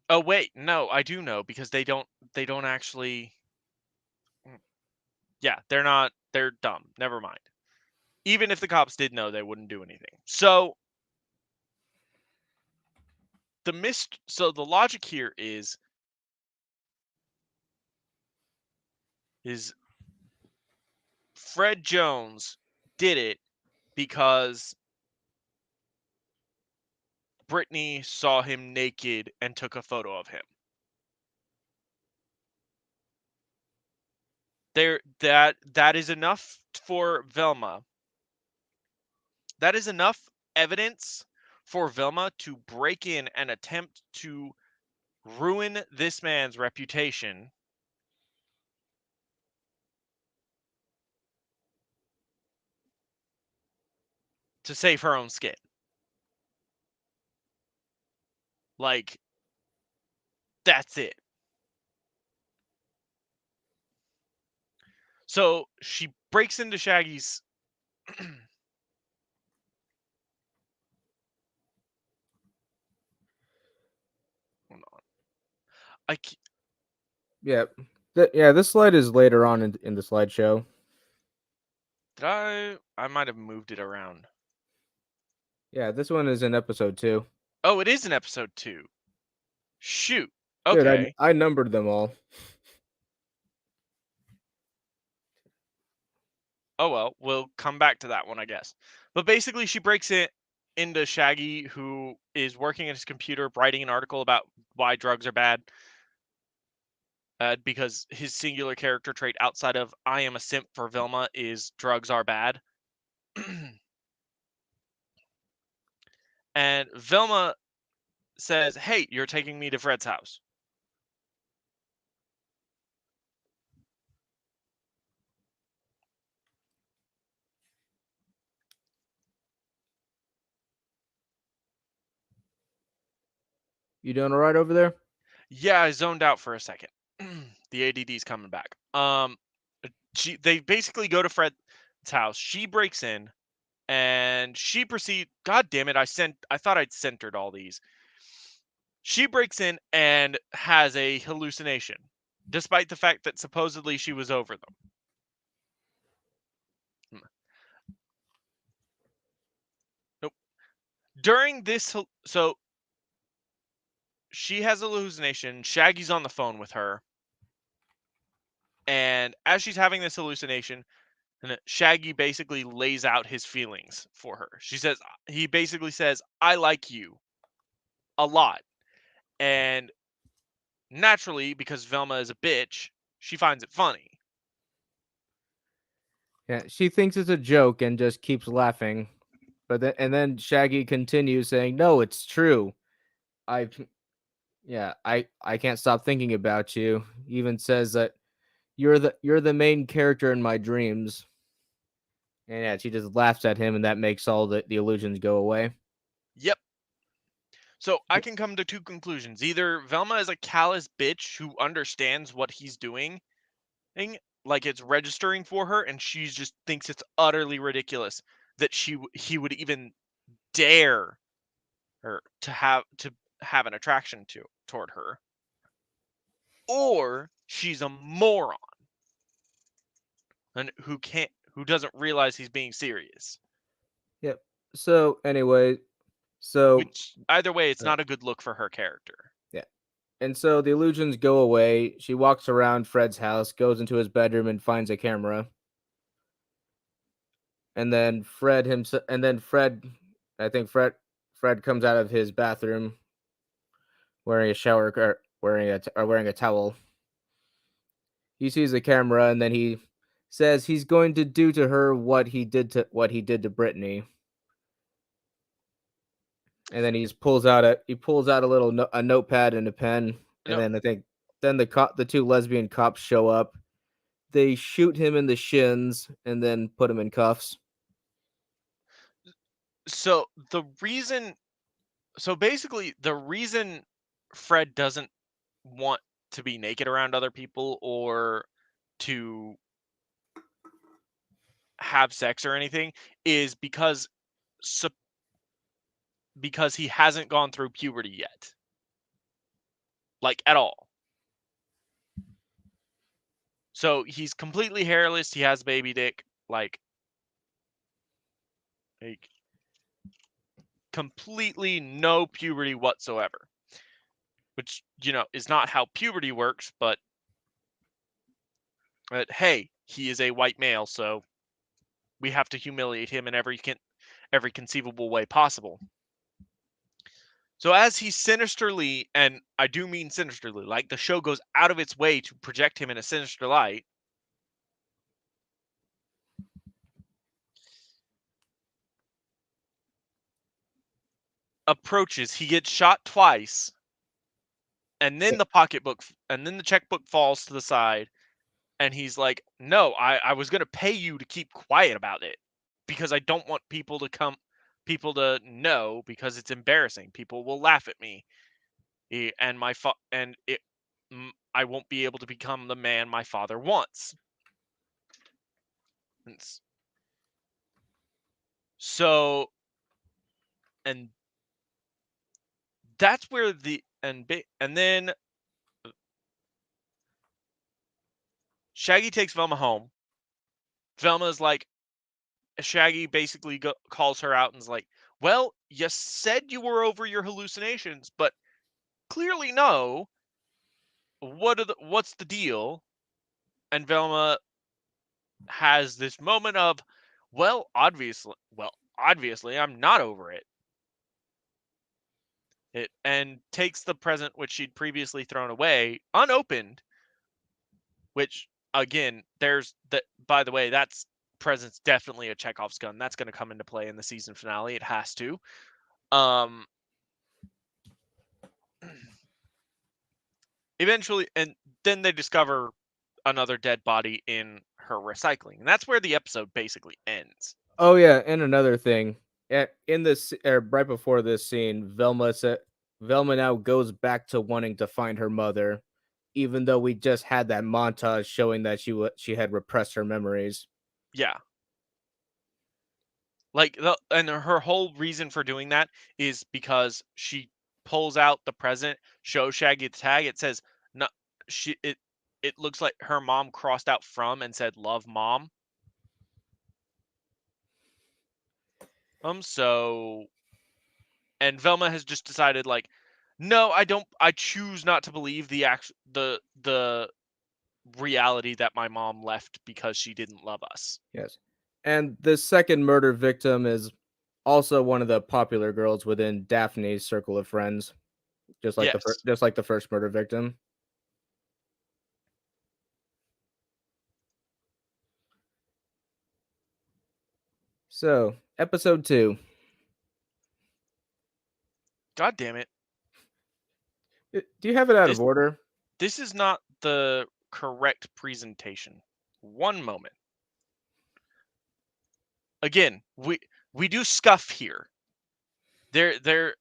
Oh wait, no, I do know, because they don't actually. Yeah, they're dumb. Never mind. Even if the cops did know, they wouldn't do anything. So the logic here is Fred Jones did it because Brittany saw him naked and took a photo of him. That is enough for Velma. That is enough evidence for Velma to break in and attempt to ruin this man's reputation to save her own skin. Like, that's it. So she breaks into Shaggy's. Hold on. I Yeah, This slide is later on in the slideshow. did I might have moved it around. Yeah, this one is in episode 2. Oh, it is in episode 2. Shoot. Dude, Okay. I numbered them all. Oh well, we'll come back to that one, I guess. But basically, she breaks it into Shaggy, who is working at his computer writing an article about why drugs are bad. Because his singular character trait outside of "I am a simp for Vilma" is drugs are bad. And Vilma says, "Hey, you're taking me to Fred's house." You doing all right over there? Yeah, I zoned out for a second. The ADD's coming back. They basically go to Fred's house. She breaks in and she proceed. God damn it! I thought I'd centered all these. She breaks in and has a hallucination, despite the fact that supposedly she was over them. Nope. During this, so she has a hallucination. Shaggy's on the phone with her, and as she's having this hallucination, and Shaggy basically lays out his feelings for her. He basically says, "I like you a lot," and naturally, because Velma is a bitch, she finds it funny. Yeah, she thinks it's a joke and just keeps laughing. But then Shaggy continues saying, "No, it's true. I yeah, I can't stop thinking about you." He even says that you're the main character in my dreams. And yeah, she just laughs at him, and that makes all the illusions go away. Yep. So I can come to two conclusions. Either Velma is a callous bitch who understands what he's doing, like it's registering for her, and she just thinks it's utterly ridiculous that he would even dare her to have an attraction toward her, or she's a moron and who doesn't realize he's being serious. Yep. So anyway, so Which either way, it's uh, not a good look for her character. yeah, and so the illusions go away. She walks around Fred's house, goes into his bedroom, and finds a camera. And then I think Fred comes out of his bathroom wearing a shower or wearing a towel. He sees the camera, and then he says he's going to do to her what he did to Brittany. And then he pulls out a notepad and a pen, and No, then I think then the two lesbian cops show up. They shoot him in the shins and then put him in cuffs. so the reason so basically the reason Fred doesn't want to be naked around other people or to have sex or anything is sup- because he hasn't gone through puberty yet, like at all. So he's completely hairless. He has baby dick, like completely no puberty whatsoever. Which is not how puberty works. But hey, he is a white male, so we have to humiliate him in every conceivable way possible. So as he sinisterly, and I do mean sinisterly, like the show goes out of its way to project him in a sinister light, approaches, he gets shot twice, and then Yeah. the checkbook falls to the side, and he's like, "No, I was gonna pay you to keep quiet about it because I don't want people to know because it's embarrassing. People will laugh at me, and I won't be able to become the man my father wants." And so, and that's where and then Shaggy takes Velma home. Velma's like, Shaggy basically calls her out and is like, "Well, you said you were over your hallucinations, but clearly no. What's the deal?" And Velma has this moment of, obviously I'm not over it. And takes the present which she'd previously thrown away unopened, which again, there's that by the way, that's present's definitely a Chekhov's gun. That's going to come into play in the season finale. It has to. Um Eventually, and then they discover another dead body in her recycling. And that's where the episode basically ends. Oh yeah, and another thing. In this right before this scene, Velma said. Velma now goes back to wanting to find her mother, even though we just had that montage showing that she had repressed her memories. Yeah. Like and her whole reason for doing that is because she pulls out the present, shows Shaggy the tag. It says no, she it looks like her mom crossed out from and said love mom. So and Velma has just decided like no, I choose not to believe the reality that my mom left because she didn't love us. Yes. And the second murder victim is also one of the popular girls within Daphne's circle of friends, Yes. just like the first murder victim. So, episode 2. God damn it. Do you have it out of This order? this is not the correct presentation. One moment. Again, we do scuff here. There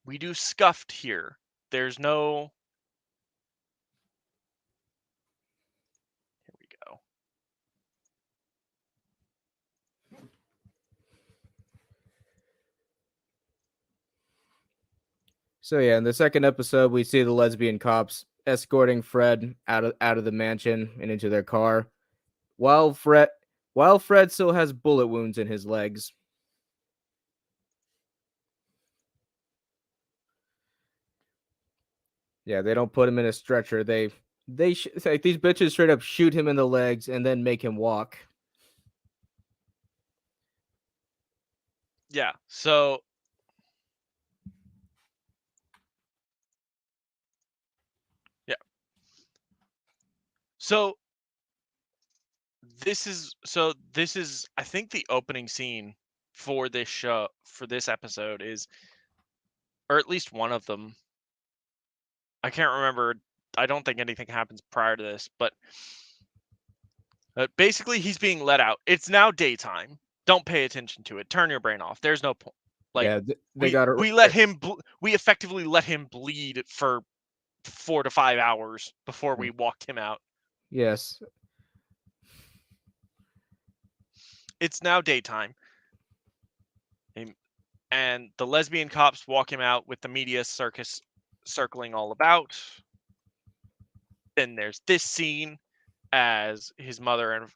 we do scuffed here. There's no here we go. So yeah, in the second episode, we see the lesbian cops escorting Fred out of the mansion and into their car, while Fred while Fred still has bullet wounds in his legs. Yeah, they don't put him in a stretcher. Like these bitches straight up shoot him in the legs and then make him walk. Yeah. So yeah. So this is I think the opening scene for this show for this episode is or at least one of them. I can't remember. I don't think anything happens prior to this, but basically he's being let out. It's now daytime. Don't pay attention to it. Turn your brain off. There's no point. Like Yeah, they got it. we let him we effectively let him bleed for 4 to 5 hours before we walked him out. Yes, It's now daytime. And the lesbian cops walk him out with the media circus circling all about. Then there's this scene as his mother and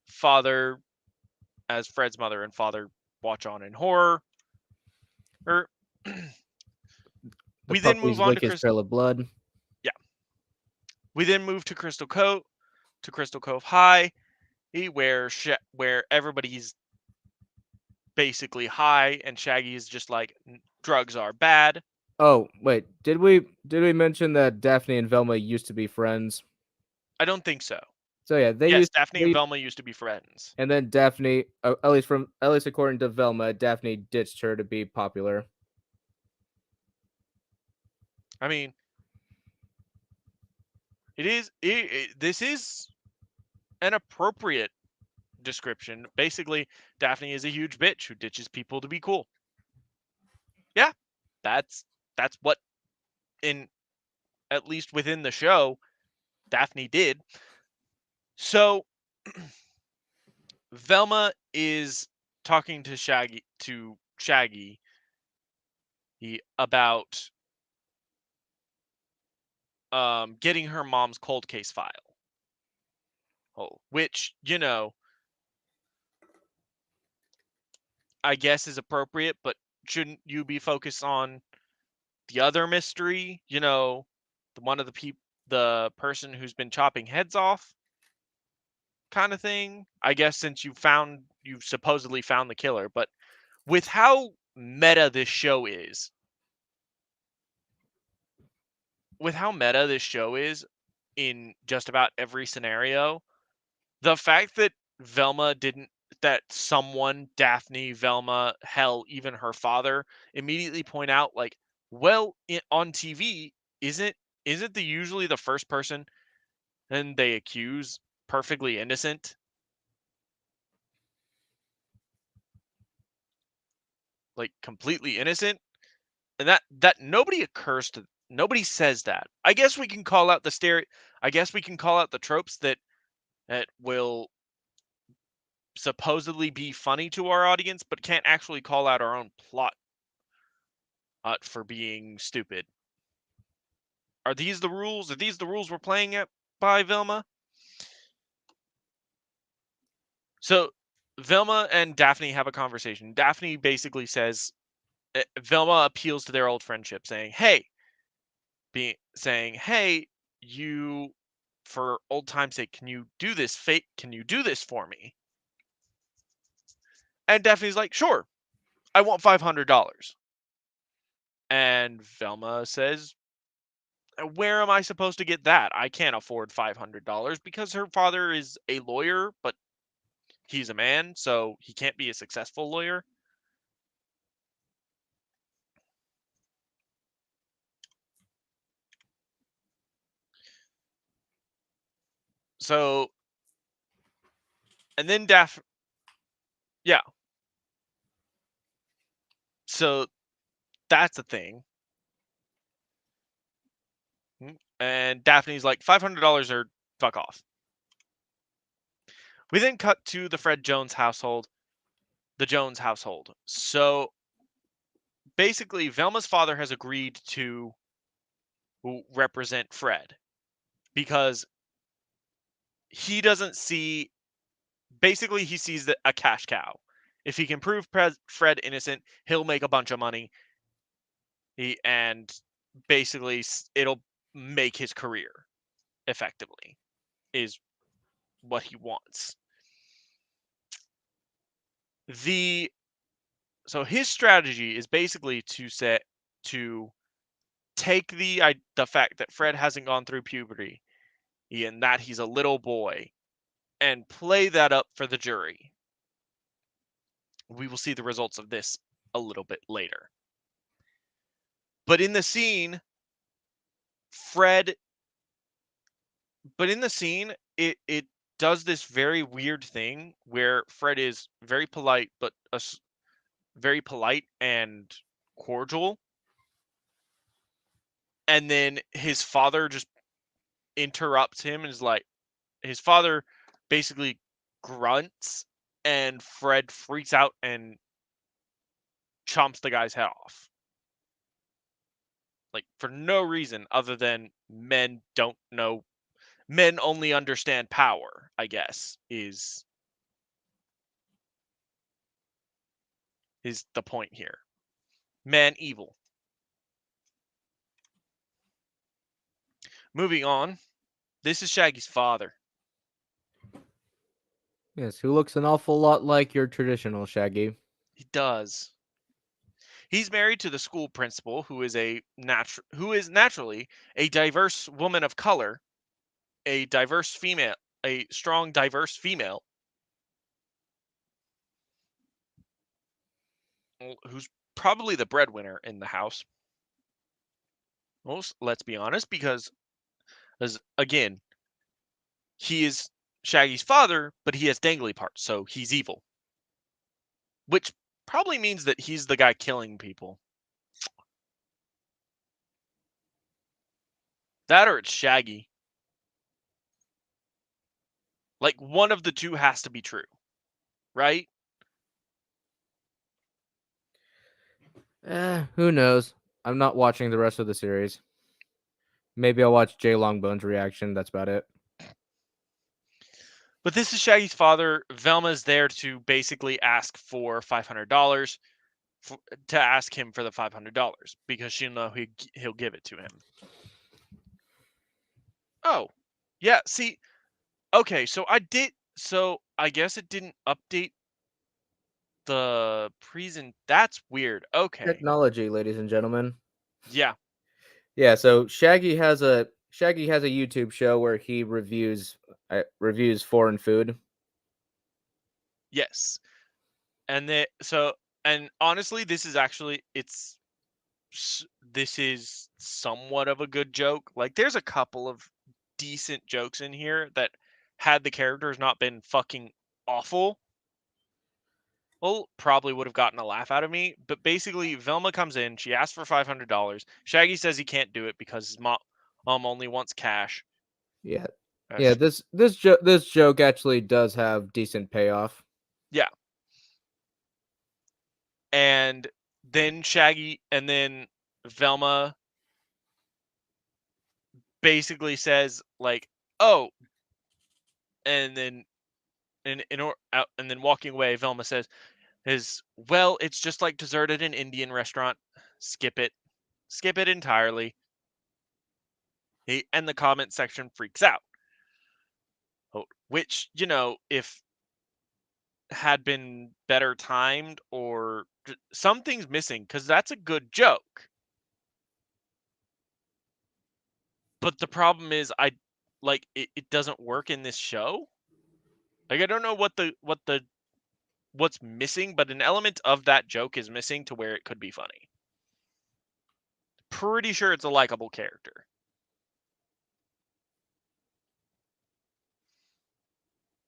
father, as Fred's mother and father watch on in horror. Or the we then move puppies on lick to his Crystal. trail of blood. Yeah, we then move to Crystal Cove High, where everybody's basically high, and Shaggy is just like drugs are bad. Oh wait, did we mention that Daphne and Velma used to be friends? I don't think so. So yeah, they Yes, used Daphne and they Velma used to be friends. and then Daphne, at least according to Velma, Daphne ditched her to be popular. I mean, this is an appropriate description. Basically, Daphne is a huge bitch who ditches people to be cool. Yeah, that's what in at least within the show Daphne did. So Velma is talking to Shaggy about getting her mom's cold case file. Oh, which, I guess is appropriate, but shouldn't you be focused on the other mystery? The one of the person who's been chopping heads off kind of thing. I guess since you've supposedly found the killer, but with how meta this show is, with how meta this show is in just about every scenario, the fact that Velma didn't that someone, Daphne, Velma, hell, even her father, immediately point out like, well, on TV, isn't isn't the usually the first person and they accuse perfectly innocent? like completely innocent, and that nobody says that. I guess we can call out the I guess we can call out the tropes that will supposedly be funny to our audience, but can't actually call out our own plot for being stupid. Are these the rules? Are these the rules we're playing at by Velma? So Velma and Daphne have a conversation. Daphne basically says, Velma appeals to their old friendship, saying, "Hey, you, for old time's sake, can you do this? Can you do this for me?" And Daphne's like, "Sure, I want $500." And Velma says, "Where am I supposed to get that? I can't afford $500," because her father is a lawyer, but he's a man, so he can't be a successful lawyer. So, and then yeah. So that's the thing. And Daphne's like, $500 or fuck off. We then cut to the Jones household. So basically, Velma's father has agreed to represent Fred because he doesn't see. Basically, he sees a cash cow. If he can prove Fred innocent, he'll make a bunch of money. And basically, it'll make his career effectively. Is what he wants. So his strategy is basically to take the fact that Fred hasn't gone through puberty and that he's a little boy and play that up for the jury. We will see the results of this a little bit later. But in the scene, Fred but in the scene it does this very weird thing where Fred is very polite very polite and cordial, and then his father just interrupts him and is like, his father basically grunts, and Fred freaks out and chomps the guy's head off. Like, for no reason other than men don't know. Men only understand power, I guess, is the point here. Man evil. Moving on. This is Shaggy's father. Yes, who looks an awful lot like your traditional Shaggy. He does. He's married to the school principal, who is naturally a diverse woman of color, a strong diverse female who's probably the breadwinner in the house. Well, let's be honest, because as again, he is Shaggy's father, but he has dangly parts, so he's evil. Which probably means that he's the guy killing people. That or it's Shaggy. Like, one of the two has to be true, right? Who knows? I'm not watching the rest of the series. Maybe I'll watch Jay Longbone's reaction. That's about it. But this is Shaggy's father. Velma's there to basically ask for $500 to ask him for the $500 because she'll know he'll give it to him. Oh, yeah. See, okay. So I guess it didn't update the present. That's weird. Okay. Technology, ladies and gentlemen. Yeah. Yeah, so Shaggy has a YouTube show where he reviews foreign food. Yes. And honestly, this is somewhat of a good joke. Like, there's a couple of decent jokes in here that, had the characters not been fucking awful, well, probably would have gotten a laugh out of me. But basically, Velma comes in. She asks for $500. Shaggy says he can't do it because his mom only wants cash. Yeah. Uh, Yeah, sh- this joke actually does have decent payoff. yeah, and then Velma basically says like, "Oh," and then and then walking away, Velma says, "Is well, it's just like dessert at an Indian restaurant. Skip it, skip it entirely." And the comment section freaks out. Which, if had been better timed or something's missing, because that's a good joke. But the problem is, it doesn't work in this show. Like, I don't know what's missing, but an element of that joke is missing to where it could be funny. Pretty sure it's a likable character.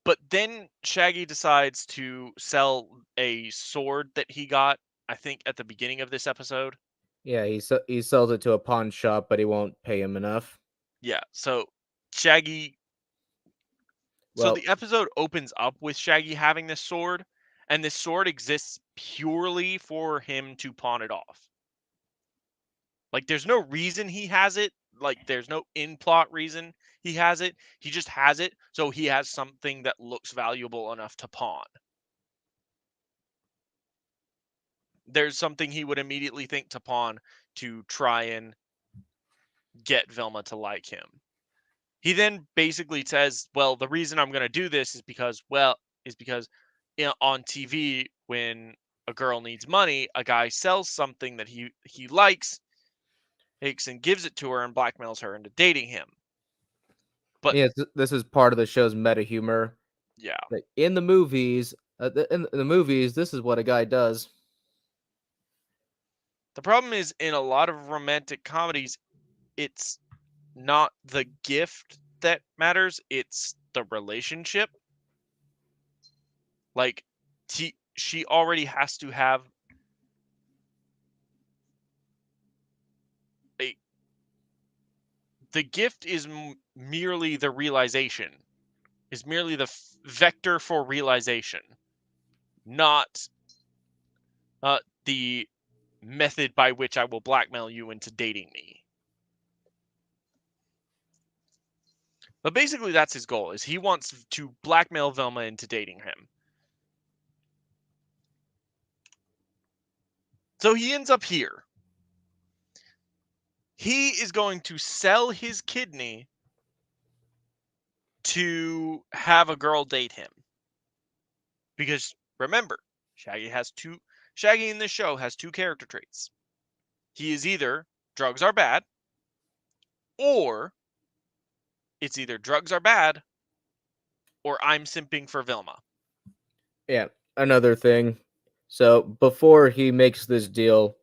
But then Shaggy decides to sell a sword that he got, I think, at the beginning of this episode. Yeah, he sells it to a pawn shop, but he won't pay him enough. Yeah, so Shaggy. So Well, the episode opens up with Shaggy having this sword, and this sword exists purely for him to pawn it off. Like, there's no reason he has it. Like, there's no in plot reason he has it. He just has it, so he has something that looks valuable enough to pawn. There's something he would immediately think to pawn to try and get Velma to like him. He then basically says, "Well, the reason I'm going to do this is because on TV, when a girl needs money, a guy sells something that he likes, takes and gives it to her and blackmails her into dating him." But yeah, this is part of the show's meta humor. yeah, Like in the movies, in the movies, this is what a guy does. the problem is, in a lot of romantic comedies, it's not the gift that matters, it's the relationship. Like, she already has to have a the gift is merely the realization, is merely the vector for realization, not the method by which I will blackmail you into dating me. But basically, that's his goal: is he wants to blackmail Velma into dating him. So he ends up here. He is going to sell his kidney to have a girl date him. Because remember, Shaggy in this show has two character traits. He is either drugs are bad, or it's either drugs are bad or I'm simping for Velma. Yeah, another thing. So before he makes this deal,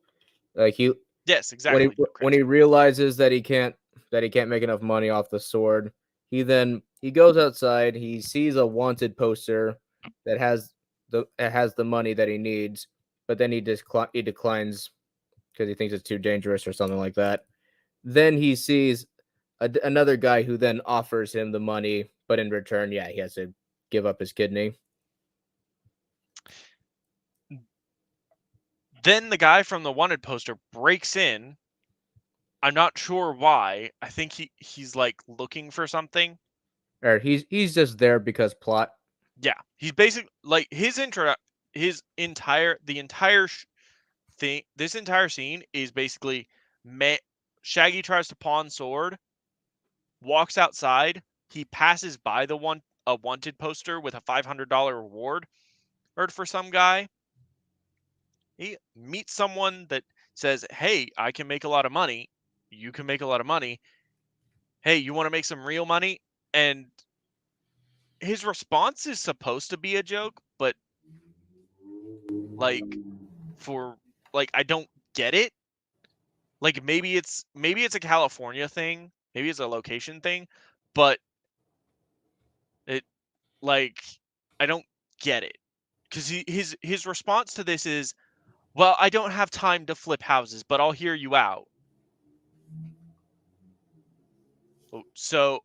like Yes, exactly, Joe when Crazy. he realizes that he can't make enough money off the sword, he goes outside. He sees a wanted poster that has the money that he needs, but then he declines because he thinks it's too dangerous or something like that. Then he sees another guy who then offers him the money, but in return, yeah, he has to give up his kidney. Then the guy from the wanted poster breaks in. I'm not sure why. I think he's like looking for something. Or he's just there because plot. Yeah, he's basically like the entire thing. This entire scene is basically Shaggy tries to pawn sword, walks outside, he passes by a wanted poster with a $500 reward or for some guy. He meets someone that says, "Hey, I can make a lot of money. You can make a lot of money. Hey, you want to make some real money?" And his response is supposed to be a joke, but like for I don't get it. Like, maybe it's a California thing, maybe it's a location thing, but it like I don't get it. because his response to this is, well, I don't have time to flip houses, but I'll hear you out. So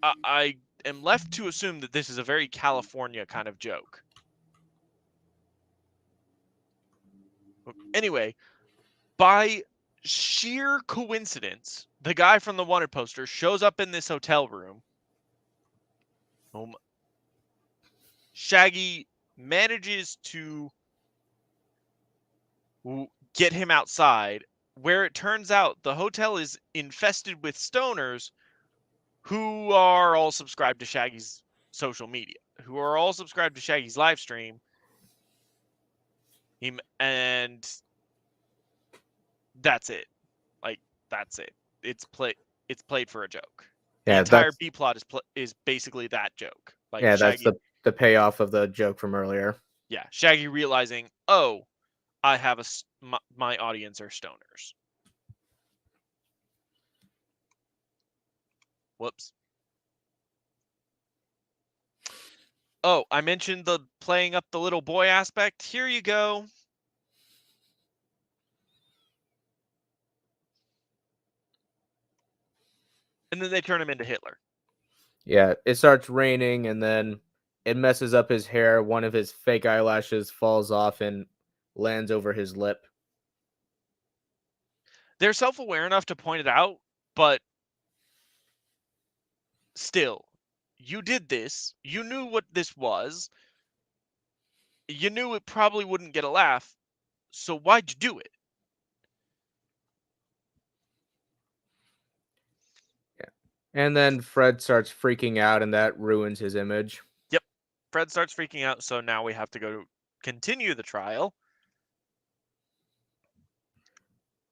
I am left to assume that this is a very California kind of joke. Anyway, by sheer coincidence, the guy from the wanted poster shows up in this hotel room. Shaggy manages to get him outside, where it turns out the hotel is infested with stoners who are all subscribed to Shaggy's social media, who are all subscribed to Shaggy's live stream. And that's it. Like, that's it. It's played for a joke. The Yeah, entire that's B plot is basically that joke. Like yeah, that's Shaggy, the payoff of the joke from earlier. yeah, Shaggy realizing, oh, I have my audience are stoners. Whoops. Oh, I mentioned the playing up the little boy aspect. Here you go. And then they turn him into Hitler. Yeah, it starts raining and then it messes up his hair. One of his fake eyelashes falls off and lands over his lip. They're self-aware enough to point it out, but still, you did this. You knew what this was. You knew it probably wouldn't get a laugh. So why'd you do it? Yeah. And then Fred starts freaking out and that ruins his image. Yep. Fred starts freaking out, so now we have to go continue the trial.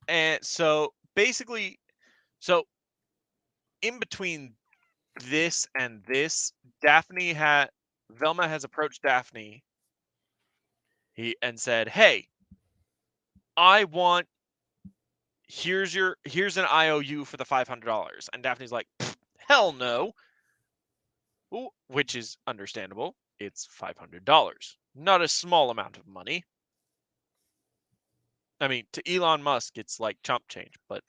And so basically, in between this and this, Velma has approached Daphne and said, "Hey, I want here's an IOU for the $500." And Daphne's like, "Hell no." Ooh, which is understandable. It's $500. Not a small amount of money. I mean, to Elon Musk, it's like chump change, but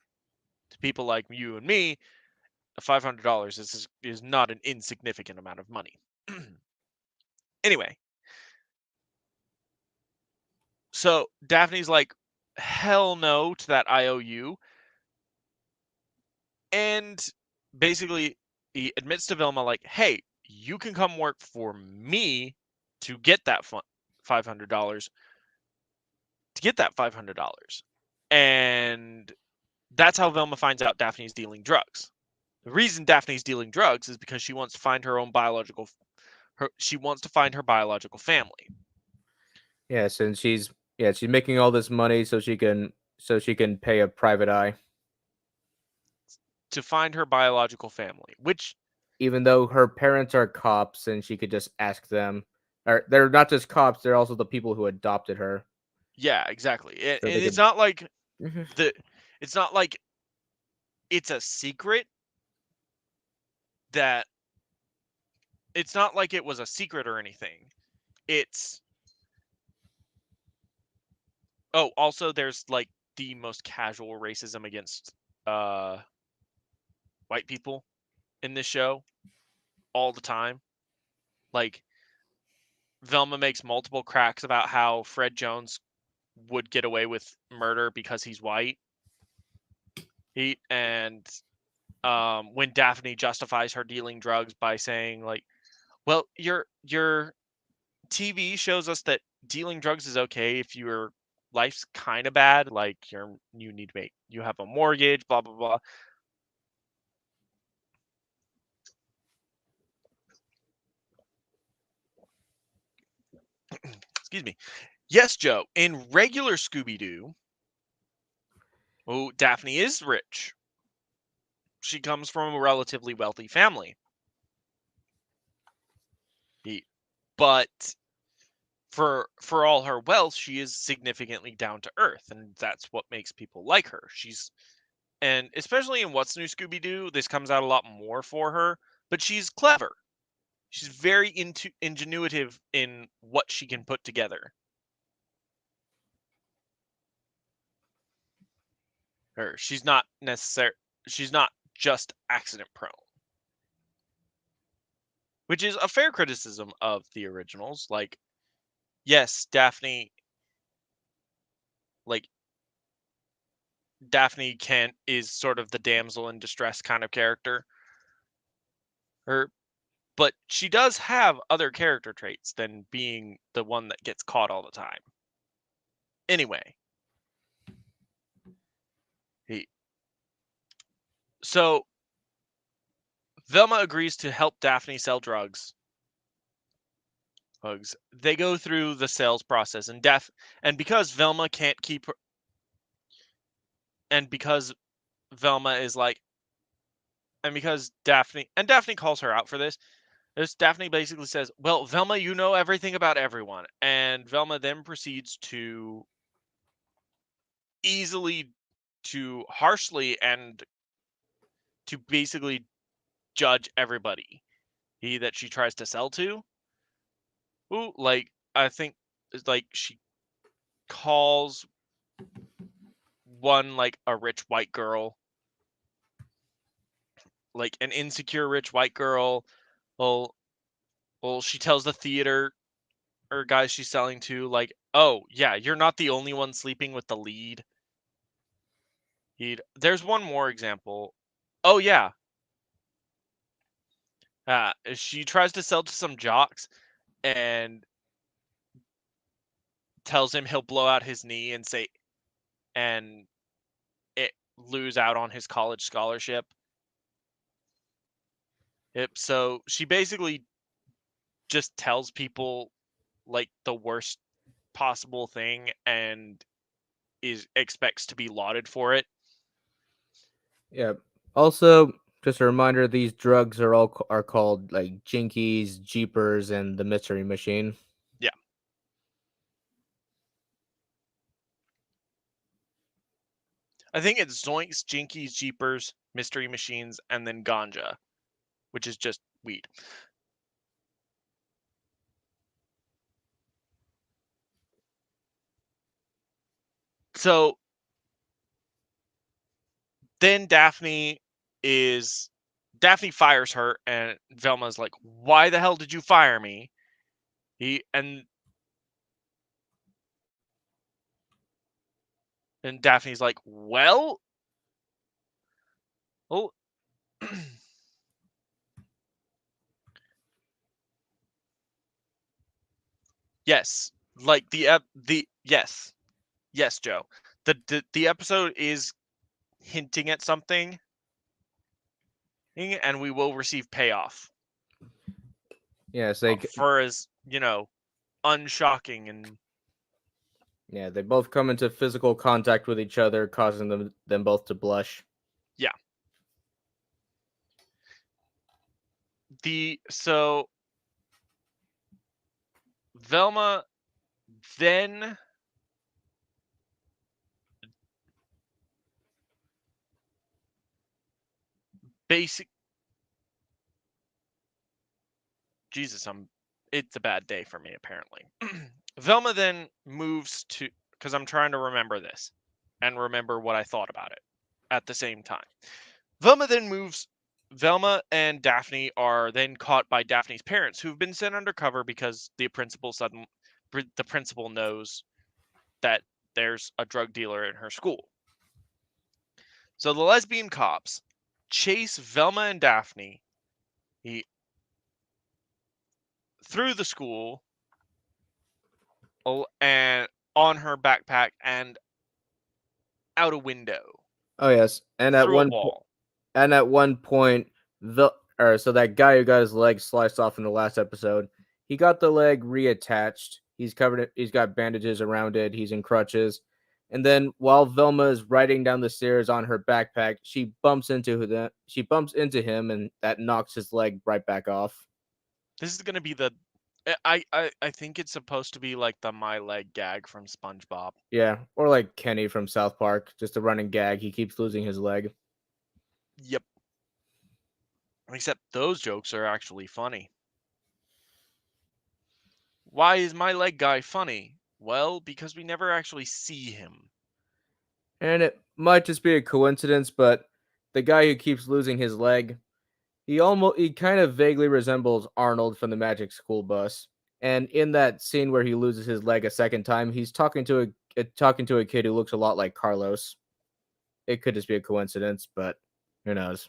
to people like you and me, $500 is not an insignificant amount of money. Anyway, so Daphne's like, hell no to that IOU. And basically, he admits to Velma, like, hey, you can come work for me to get that $500. To get that $500. And that's how Velma finds out Daphne's dealing drugs. The reason Daphne's dealing drugs is because she wants to find her biological family. Yes, and she's making all this money so she can pay a private eye. To find her biological family, which, Even though her parents are cops and she could just ask them. Or they're not just cops, they're also the people who adopted her. yeah, exactly. And So they it's could not like Mhm. the it's not like it's a secret that it's not like it was a secret or anything. It's also there's like the most casual racism against uh white people in this show all the time. Like Velma makes multiple cracks about how Fred Jones would get away with murder because he's white. When Daphne justifies her dealing drugs by saying like, well, your TV shows us that dealing drugs is okay if your life's kind of bad, like you have a mortgage, blah blah blah. Excuse me. Yes, Joe. In regular Scooby Doo, Daphne is rich. She comes from a relatively wealthy family. But for all her wealth, she is significantly down to earth, and that's what makes people like her. And especially in What's New Scooby Doo, this comes out a lot more for her, but she's clever. She's very into ingenuitive in what she can put together. Or she's not just accident prone, which is a fair criticism of the originals. Like, yes, like Daphne can is sort of the damsel in distress kind of character. Her but she does have other character traits than being the one that gets caught all the time. Anyway, he so Velma agrees to help Daphne sell drugs. They go through the sales process and because Velma can't keep her, and because Velma is like and because Daphne calls her out for this Daphne basically says, "Well, Velma, you know everything about everyone." And Velma then proceeds easily to harshly and to basically judge everybody he that she tries to sell to. Ooh, like I think like she calls one like a rich white girl, like an insecure rich white girl. Well, she tells the theater or guys she's selling to, like, "Oh yeah, you're not the only one sleeping with the lead." There's one more example. Oh yeah, she tries to sell to some jocks and tells him he'll blow out his knee and it lose out on his college scholarship. Yep. So she basically just tells people like the worst possible thing and is expects to be lauded for it. Yeah. Also, just a reminder: these drugs are called like Jinkies, Jeepers, and the Mystery Machine. Yeah. I think it's Zoinks, Jinkies, Jeepers, Mystery Machines, and then Ganja, which is just weed. So then Daphne fires her, and Velma's like, "Why the hell did you fire me?" He and Daphne's like, well, yes, like the yes, Joe. The episode is hinting at something, and we will receive payoff Yeah, it's for as unshocking and yeah, they both come into physical contact with each other, causing them both to blush. yeah. The so Velma then basic Jesus, it's a bad day for me apparently. Velma then moves to because I'm trying to remember this and remember what I thought about it at the same time. Velma then moves Velma and Daphne are then caught by Daphne's parents who've been sent undercover because the principal knows that there's a drug dealer in her school. So the lesbian cops chase Velma and Daphne he, through the school and on her backpack and out a window Oh yes, through a wall. and at one point, so that guy who got his leg sliced off in the last episode, he got the leg reattached. He's covered it. He's got bandages around it. He's in crutches. And then while Velma is riding down the stairs on her backpack, she bumps into him, and that knocks his leg right back off. This is gonna be the I think it's supposed to be like the my leg gag from SpongeBob. Yeah, or like Kenny from South Park, just a running gag. He keeps losing his leg. Yep. Except those jokes are actually funny. Why is my leg guy funny? Well, because we never actually see him. And it might just be a coincidence, but the guy who keeps losing his leg, he kind of vaguely resembles Arnold from the Magic School Bus. And in that scene where he loses his leg a second time, he's talking to a kid who looks a lot like Carlos. It could just be a coincidence, but who knows?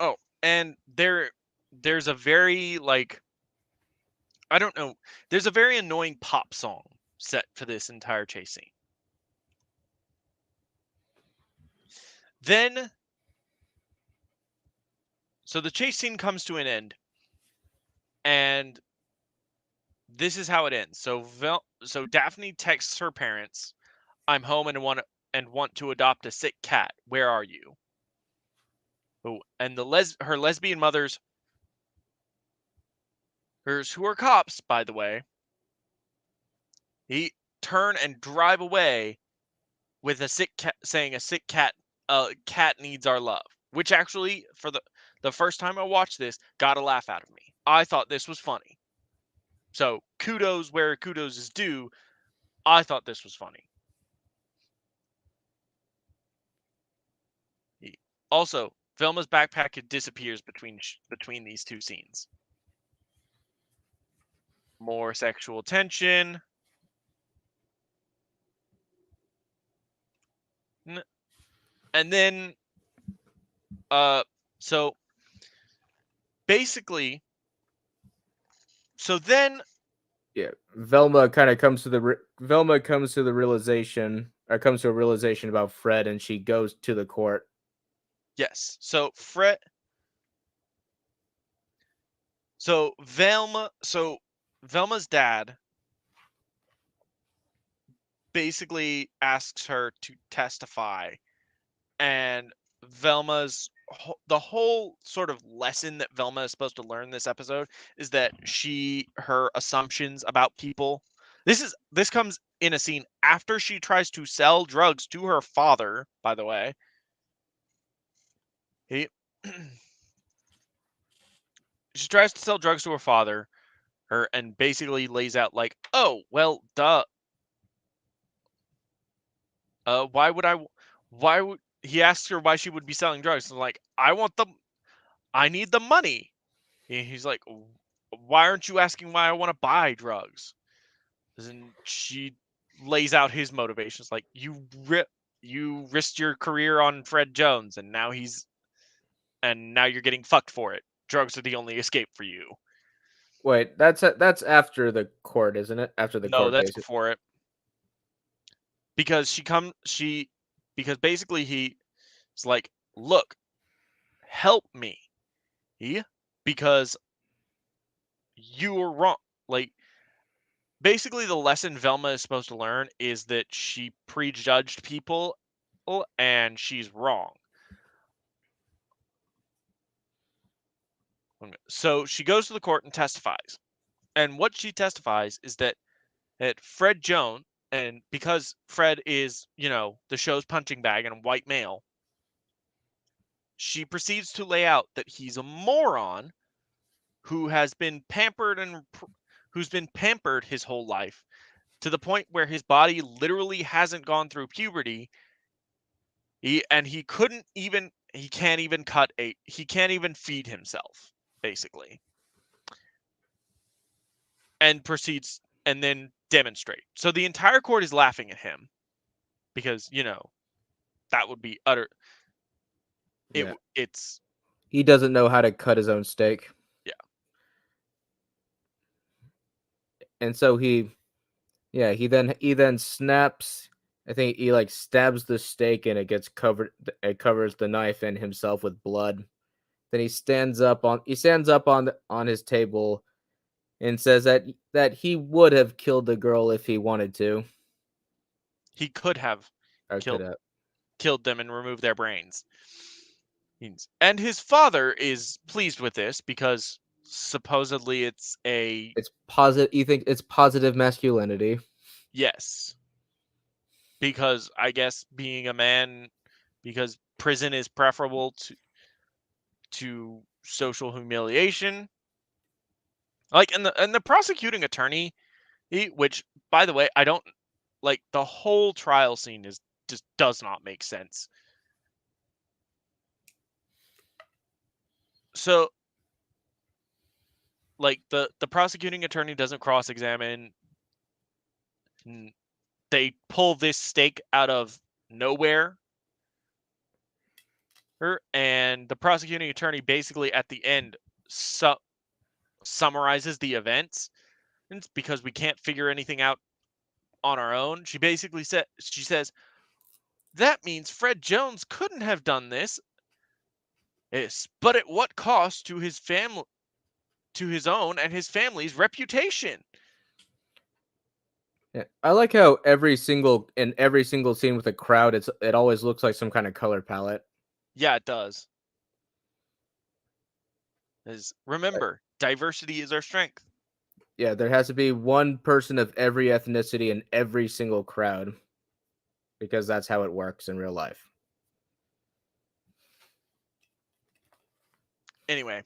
Oh, and there's a very like I don't know. There's a very annoying pop song set for this entire chase scene. Then so the chase scene comes to an end, and this is how it ends. So Daphne texts her parents, "I'm home and want to adopt a sick cat. Where are you?" Oh, and her lesbian mothers, hers who are cops, by the way, he turn and drive away with a sick cat, saying a sick cat needs our love. Which actually, for the first time I watched this, got a laugh out of me. I thought this was funny. So kudos where kudos is due. I thought this was funny. Also, Velma's backpack disappears between these two scenes. More sexual tension. And then so basically so then Yeah, Velma comes to the realization, or comes to a realization about Fred, and she goes to the court. yes. So Velma's dad basically asks her to testify, and the whole sort of lesson that Velma is supposed to learn this episode is that her assumptions about people. This comes in a scene after she tries to sell drugs to her father, by the way. He she tries to sell drugs to her father, and basically lays out like, "Oh, well, duh. Why would I? Why would?" He asks her why she would be selling drugs. And like, I need the money. He's like, "Why aren't you asking why I want to buy drugs?" And she lays out his motivations, like, you risked your career on Fred Jones, and now you're getting fucked for it. Drugs are the only escape for you. Wait, that's after the court, isn't it? After the No, court, that's basically. before it. Because because basically he's like, "Look, help me." Yeah, because you were wrong. Like, basically the lesson Velma is supposed to learn is that she prejudged people and she's wrong. So she goes to the court and testifies. And what she testifies is that Fred Jones, and because Fred is, the show's punching bag and a white male, she proceeds to lay out that he's a moron who has been who's been pampered his whole life to the point where his body literally hasn't gone through puberty. He can't even feed himself, basically. And proceeds and then demonstrate. So the entire court is laughing at him because, that would be utter Yeah, it's he doesn't know how to cut his own steak, yeah. and so he then snaps. I think he like stabs the steak, and it gets covered. It covers the knife and himself with blood. Then he stands up on his table and says that he would have killed the girl if he wanted to. He could have Or could killed have. killed them and removed their brains. And his father is pleased with this because supposedly it's a It's positive. You think it's positive masculinity? yes, because I guess being a man, because prison is preferable to social humiliation. Like, and the prosecuting attorney, which, by the way, I don't like. The whole trial scene is just does not make sense. So, like, the prosecuting attorney doesn't cross-examine. They pull this stake out of nowhere, and the prosecuting attorney basically at the end summarizes the events. And it's because we can't figure anything out on our own. She says that means Fred Jones couldn't have done this. Yes, but at what cost to his family, to his own and his family's reputation? Yeah. I like how every single scene with a crowd, it always looks like some kind of color palette. Yeah, it does. As remember, diversity is our strength. Yeah, there has to be one person of every ethnicity in every single crowd because that's how it works in real life. Anyway,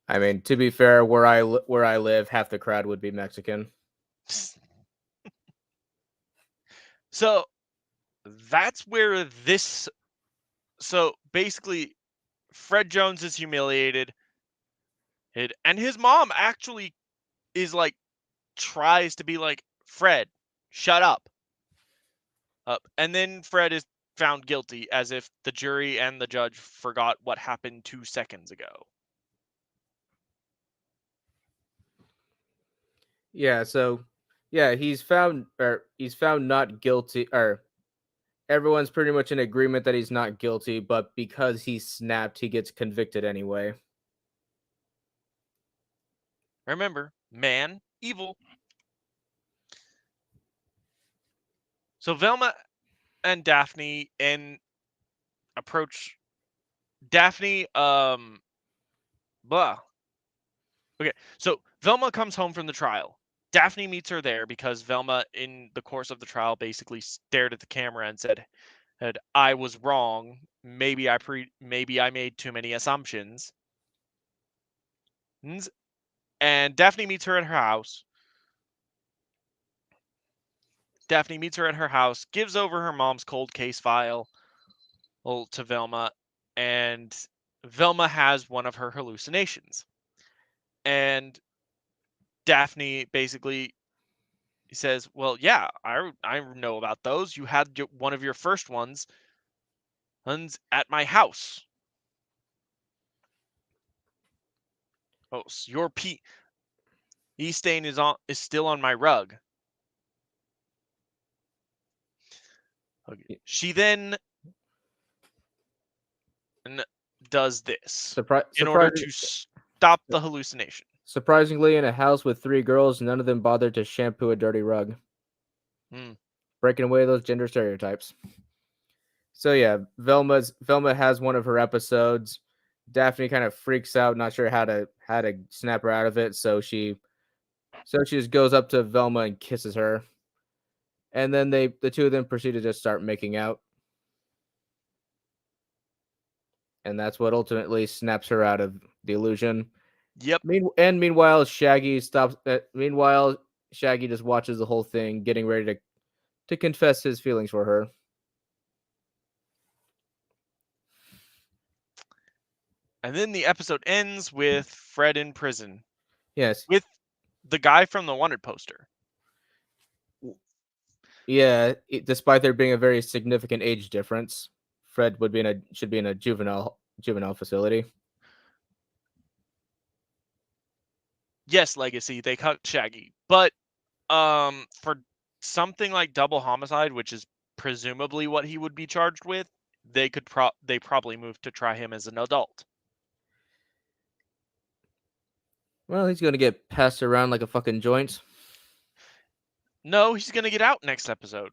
I mean, to be fair, where I live, half the crowd would be Mexican. so that's where this. So basically, Fred Jones is humiliated, and his mom actually is like tries to be like, Fred, shut up. And then Fred is found guilty as if the jury and the judge forgot what happened 2 seconds ago. Yeah, so yeah, he's found not guilty, or everyone's pretty much in agreement that he's not guilty, but because he snapped, he gets convicted anyway. Remember, man, evil. So Velma and Daphne approach Daphne blah. Okay, so Velma comes home from the trial. Daphne meets her there because Velma, in the course of the trial, basically stared at the camera and said, "I was wrong. Maybe I made too many assumptions." And Daphne meets her at her house. Daphne meets her at her house, gives over her mom's cold case file to Velma, and Velma has one of her hallucinations. And Daphne basically says, "Well, yeah, I know about those. You had one of your first ones at my house. Oh, your pee stain is still on my rug." Okay. She then does this in order Surprising, to stop the hallucination. surprisingly, in a house with three girls, none of them bothered to shampoo a dirty rug, Hmm. breaking away those gender stereotypes. So yeah, Velma has one of her episodes. Daphne kind of freaks out, not sure how to snap her out of it. So she just goes up to Velma and kisses her, and then the two of them proceed to just start making out, and that's what ultimately snaps her out of the illusion. Yep. Meanwhile, Shaggy stops. Meanwhile, Shaggy just watches the whole thing, getting ready to confess his feelings for her. And then the episode ends with Fred in prison Yes, with the guy from the wanted poster. yeah. Despite there being a very significant age difference, Fred should be in a juvenile facility. Yes, Legacy, they cut Shaggy. But for something like double homicide, which is presumably what he would be charged with, they probably move to try him as an adult. Well, he's gonna get passed around like a fucking joint. No, he's going to get out next episode.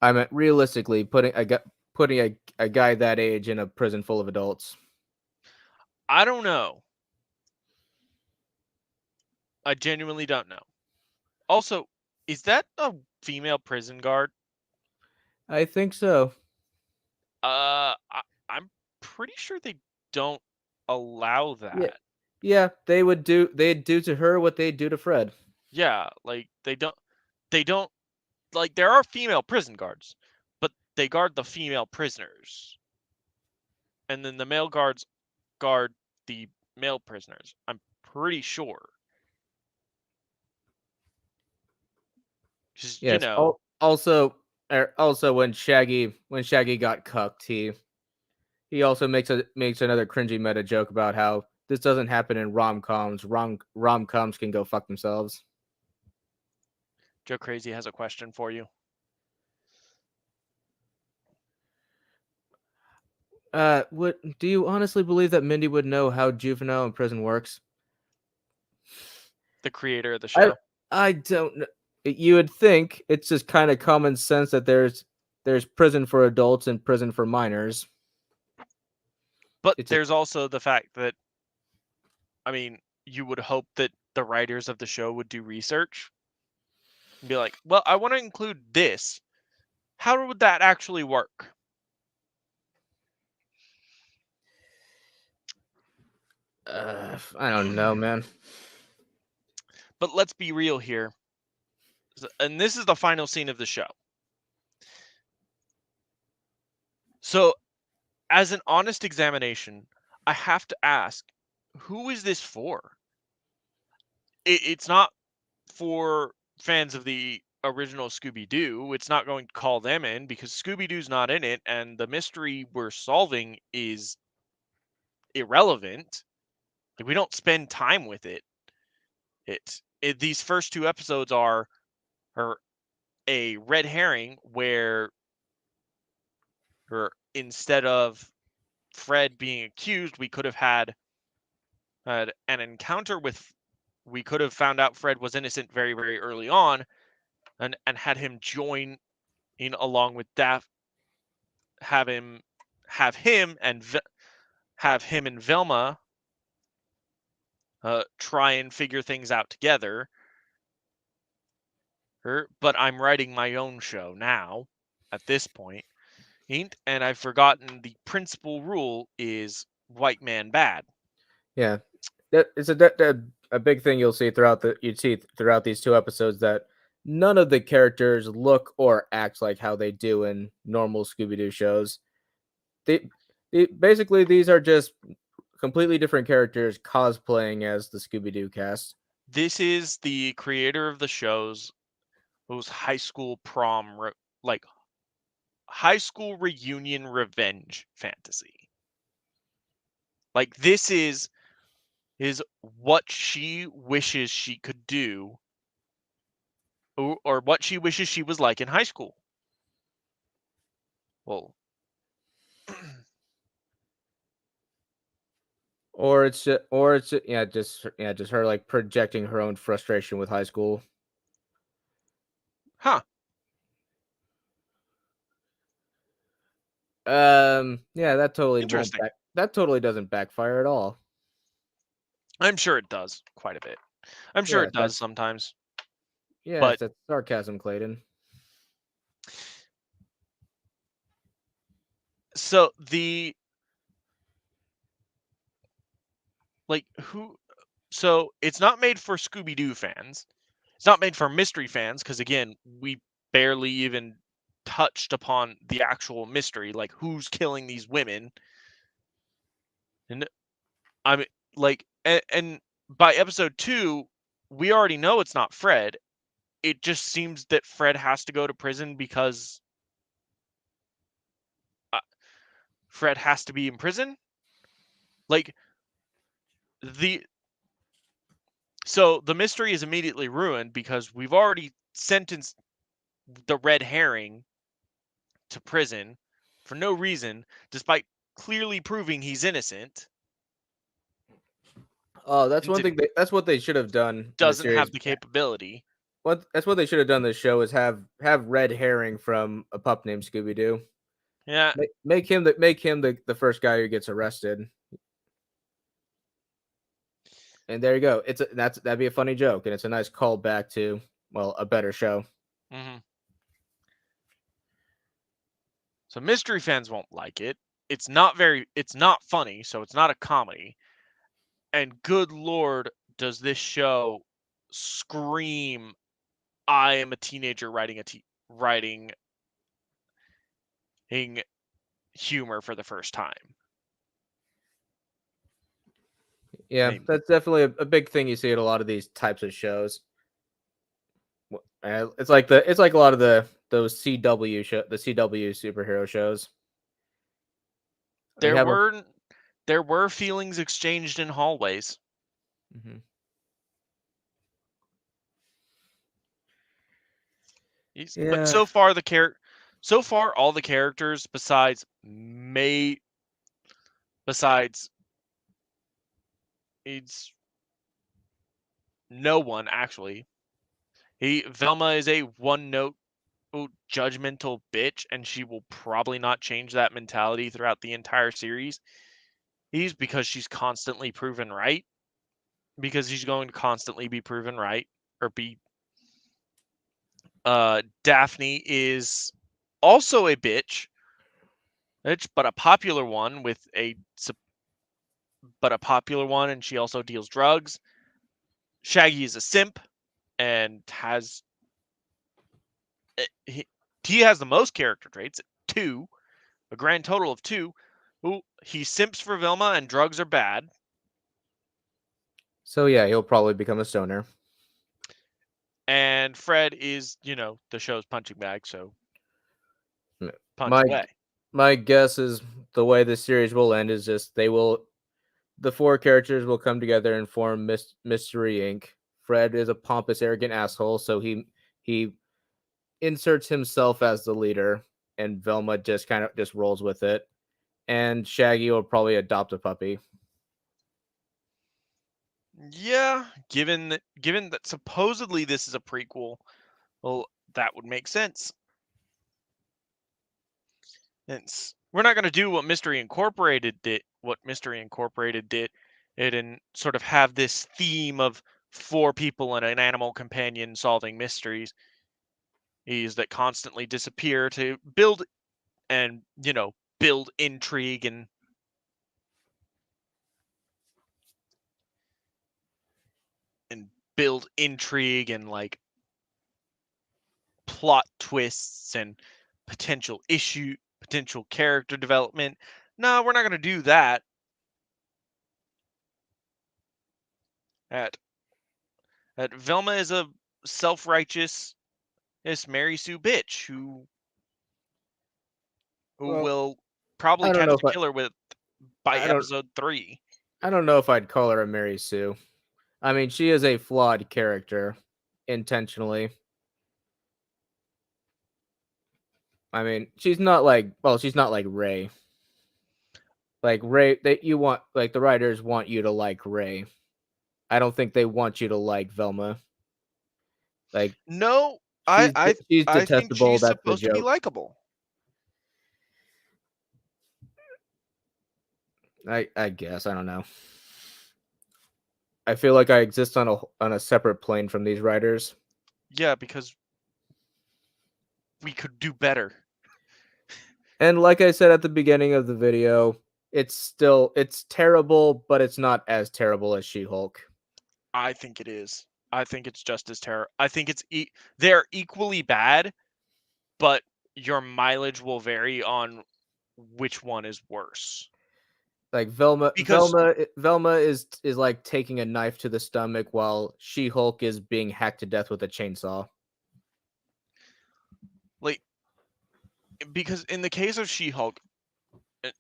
I mean, realistically, putting a guy that age in a prison full of adults. I don't know. I genuinely don't know. Also, is that a female prison guard? I think so. I'm pretty sure they don't allow Yeah, that. yeah, they'd do to her what they'd do to Fred. Yeah, like they don't like there are female prison guards, but they guard the female prisoners. And then the male guards guard the male prisoners. I'm pretty sure. Cuz Yes. Also, when Shaggy got cucked, he also makes another cringy meta joke about how this doesn't happen in rom-coms. Rom-coms can go fuck themselves. Joe Crazy has a question for you. What do you honestly believe that Mindy would know how juvenile in prison works? The creator of the I show. I don't know. You would think it's just kind of common sense that there's prison for adults and prison for minors. But It's just there's also the fact that I mean, you would hope that the writers of the show would do research and be like, "Well, I want to include this. How would that actually work?" I don't know, man. But let's be real here. And this is the final scene of the show. So, as an honest examination, I have to ask, who is this for? It's not for fans of the original Scooby Doo. It's not going to call them in because Scooby Doo's not in it, and the mystery we're solving is irrelevant. Like, we don't spend time with it. These first two episodes are a red herring where, or instead of Fred being accused, we could have had an encounter with. We could have found out Fred was innocent very, very early on, and had him join in along with Daphne, have him have him and have him and Velma try and figure things out together. But I'm writing my own show now at this point, and I've forgotten the principal rule is white man bad. Yeah, a big thing you'd see throughout these two episodes that none of the characters look or act like how they do in normal Scooby Doo shows. They, basically these are just completely different characters cosplaying as the Scooby Doo cast. This is the creator of the shows, those high school like high school reunion revenge fantasy. Like this is what she wishes she could do, or what she wishes she was like in high school. Well, Just her like projecting her own frustration with high school. huh, Yeah, interesting. that totally doesn't backfire at all. I'm sure it does quite a bit. I'm sure Yes, it does sometimes. But that's sarcasm, Clayton. so the like who so it's not made for Scooby Doo fans. It's not made for mystery fans because again, we barely even touched upon the actual mystery, like who's killing these women. And I mean, like, and by episode 2, we already know it's not Fred. It just seems that Fred has to go to prison because uh, Fred has to be in prison. Like the so the mystery is immediately ruined because we've already sentenced the red herring to prison for no reason, despite clearly proving he's innocent Oh, and that's what they should have done in the doesn't series. have the capability. That's what they should have done in this show is have Red Herring from A Pup Named Scooby Doo. Yeah. Make him the first guy who gets arrested. And there you go. That'd be a funny joke, and it's a nice callback to a better show. hmm So mystery fans won't like it. it's not funny, so it's not a comedy. And good lord, does this show scream I am a teenager writing humor for the first time. Yeah, Maybe. that's definitely a big thing you see at a lot of these types of shows. It's like a lot of those the CW superhero shows. They There have a were there were feelings exchanged in hallways. Mhm. But Yeah. so far all the characters besides it's no one actually. Velma is a one note judgmental bitch, and she will probably not change that mentality throughout the entire series. Because she's constantly proven right. Because she's going to constantly be proven right or be. Daphne is also a bitch, but a popular one but a popular one, and she also deals drugs. Shaggy is a simp and he, he has the most character traits, two, a grand total of two. Who he simps for Velma and drugs are bad. So yeah, he'll probably become a stoner. And Fred is, the show's punching bag, so M- punch My away. my guess is the way this series will end is just the four characters will come together and form Mystery Inc. Fred is a pompous, arrogant asshole, so he inserts himself as the leader, and Velma just kind of just rolls with it. And Shaggy will probably adopt a puppy. Yeah, given that supposedly this is a prequel, well, that would make sense. We're not going to do what Mystery Incorporated did, and sort of have this theme of four people and an animal companion solving mysteries is that constantly disappear to and, build intrigue and build intrigue and like plot twists and potential character development. No, we're not going to do that. At Velma is a self-righteous Miss Mary Sue bitch who Well, will probably I don't know catch if the killer with by I don't episode 3. I don't know if I'd call her a Mary Sue. I mean, she is a flawed character intentionally. I mean, she's not like Ray. Like Ray, the writers want you to like Ray. I don't think they want you to like Velma. Like No, she's I think detestable. she's That's the supposed to be joke. likable. I guess I don't know. I feel like I exist on a separate plane from these writers. Yeah, because we could do better. And like I said at the beginning of the video, it's terrible, but it's not as terrible as She-Hulk. I think it is. I think it's just as terrible. I think they're equally bad, but your mileage will vary on which one is worse. Like Velma, Because Velma, Velma is like taking a knife to the stomach, while She-Hulk is being hacked to death with a chainsaw. like because in the case of She-Hulk, uh,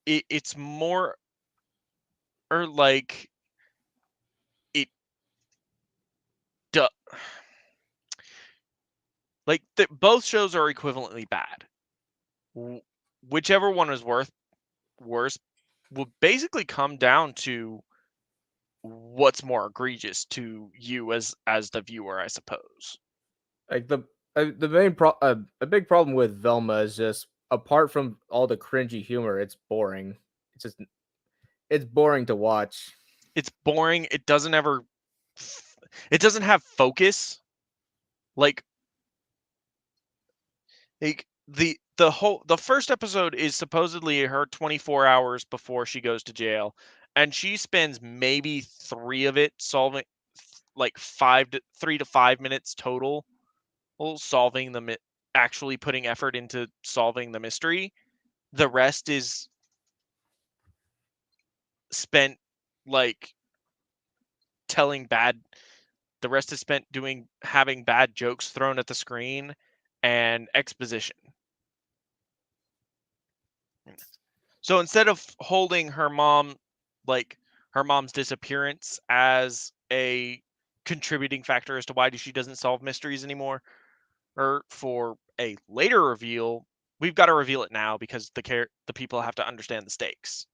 it's more or like it do, both shows are equivalently bad. Whichever one is worse will basically come down to what's more egregious to you as the viewer, I suppose. Like the a big problem with Velma is just apart from all the cringy humor, it's boring. It's boring to watch. It's boring. It doesn't have focus. Like the the first episode is supposedly her 24 hours before she goes to jail, and she spends maybe 3 of it solving, like 3 to 5 minutes total, solving actually putting effort into solving the mystery. The rest is spent like telling bad the rest is spent having bad jokes thrown at the screen and exposition. So instead of holding her mom's disappearance as a contributing factor as to why she doesn't solve mysteries anymore, or for a later reveal, we've got to reveal it now because the people have to understand the stakes.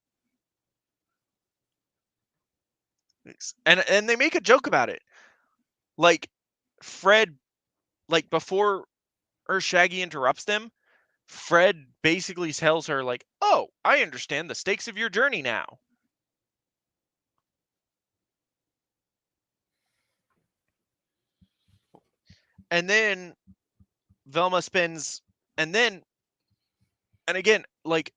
And they make a joke about it. Like Fred, like before Shaggy interrupts them, Fred basically tells her like, "Oh, I understand the stakes of your journey now." And then Velma spends and then and again, like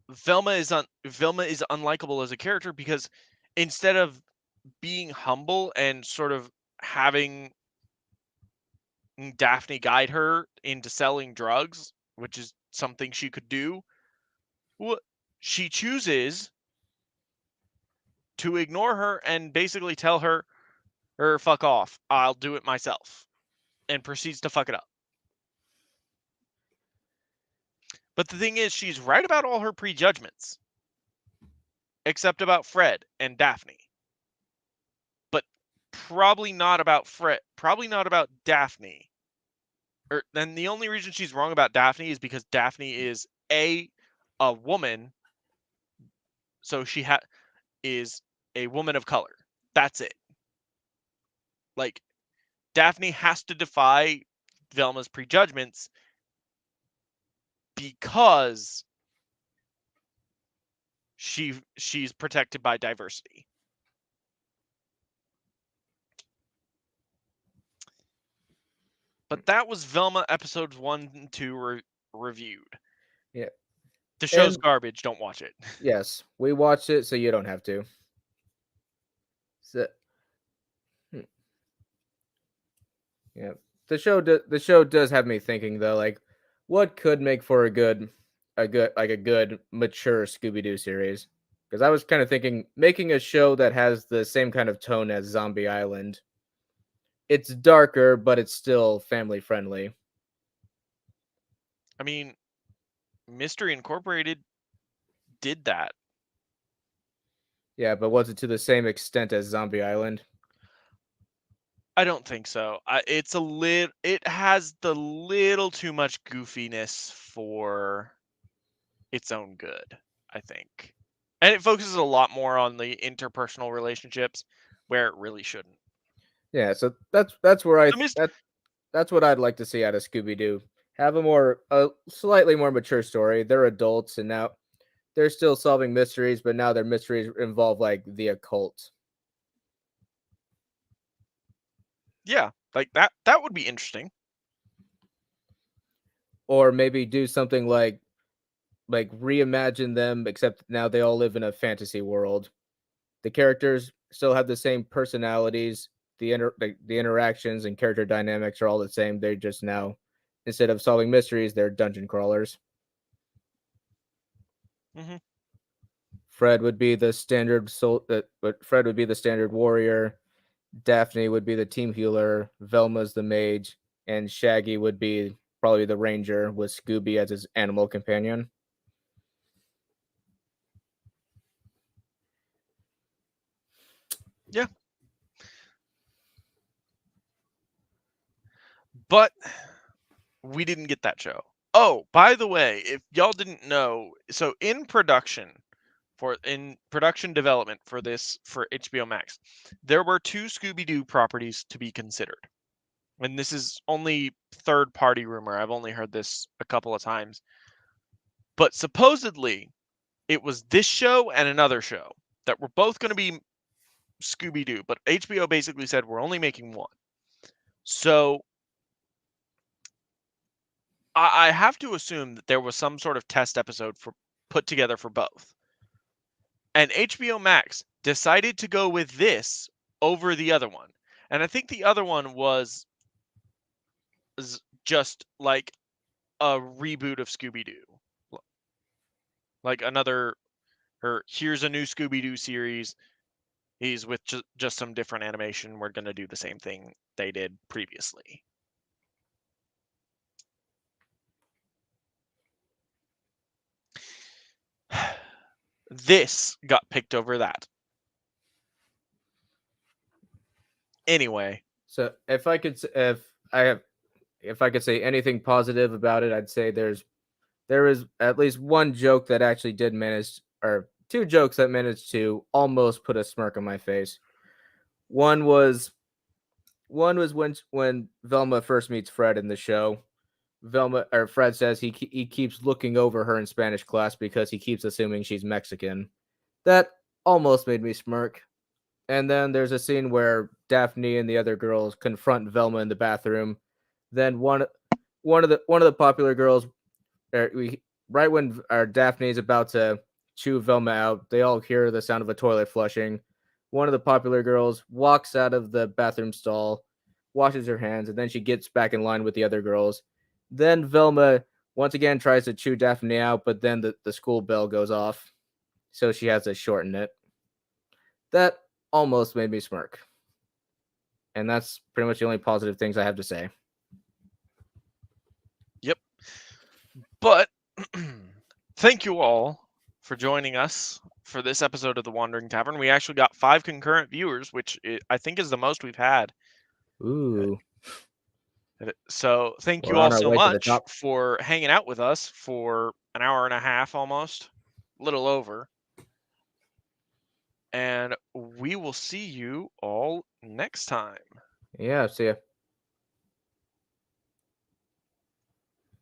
Velma is unlikable as a character because instead of being humble and sort of having Daphne guide her into selling drugs, which is something she could do, she chooses to ignore her and basically tell her, fuck off, I'll do it myself, and proceeds to fuck it up. But the thing is, she's right about all her prejudgments, except about Fred and Daphne. But probably not about Daphne. Then the only reason she's wrong about Daphne is because Daphne is a woman, so is a woman of color. That's it. Like Daphne has to defy Velma's prejudgments because she's protected by diversity. But that was Velma episodes 1 and 2 reviewed. Yeah. The show's And garbage. Don't watch it. yes, we watched it, so you don't have to. So, yeah, the show does have me thinking though, like, what could make for a good mature Scooby Doo series? Because I was kind of thinking making a show that has the same kind of tone as Zombie Island. It's darker, but it's still family friendly. I mean, Mystery Incorporated did that. Yeah, but was it to the same extent as Zombie Island? I don't think so. It has the little too much goofiness for its own good, I think. And it focuses a lot more on the interpersonal relationships where it really shouldn't. Yeah, so that's where So Mr. that's what I'd like to see out of Scooby Doo. Have a slightly more mature story. They're adults and now they're still solving mysteries, but now their mysteries involve like the occult. Yeah, like that would be interesting. Or maybe do something like reimagine them, except now they all live in a fantasy world. The characters still have the same personalities. The interactions and character dynamics are all the same. They're just now, instead of solving mysteries, they're dungeon crawlers. Hmm. Fred would be the standard but Fred would be the standard warrior. Daphne would be the team healer. Velma's the mage, and Shaggy would be probably the ranger with Scooby as his animal companion. Yeah, but we didn't get that show. Oh, by the way, if y'all didn't know, so in production development for HBO Max, there were 2 Scooby-Doo properties to be considered. And this is only third party rumor. I've only heard this a couple of times. But supposedly it was this show and another show that were both going to be Scooby-Doo, but HBO basically said we're only making one. So I have to assume that there was some sort of test episode for put together for both. And HBO Max decided to go with this over the other one. And I think the other one was just like a reboot of Scooby Doo. Like another, or here's a new Scooby Doo series. He's with just some different animation. We're going to do the same thing they did previously. This got picked over that. Anyway, So if I could, if I could say anything positive about it, I'd say there is at least one joke that actually did manage, or two jokes that managed to almost put a smirk on my face. One was when Velma first meets Fred in the show. Velma or Fred says he keeps looking over her in Spanish class because he keeps assuming she's Mexican. That almost made me smirk. And then there's a scene where Daphne and the other girls confront Velma in the bathroom. Then one of the popular girls, right when our Daphne is about to chew Velma out, they all hear the sound of a toilet flushing. One of the popular girls walks out of the bathroom stall, washes her hands, and then she gets back in line with the other girls. Then Velma once again tries to chew Daphne out, but then the school bell goes off, so she has to shorten it. That almost made me smirk. And that's pretty much the only positive things I have to say. yep. But thank you all for joining us for this episode of The Wandering Tavern. We actually got 5 concurrent viewers, which I think is the most we've had. Ooh. So thank We're you all on our so way to the much top. for hanging out with us for an hour and a half almost, a little over. And we will see you all next time. Yeah, see ya.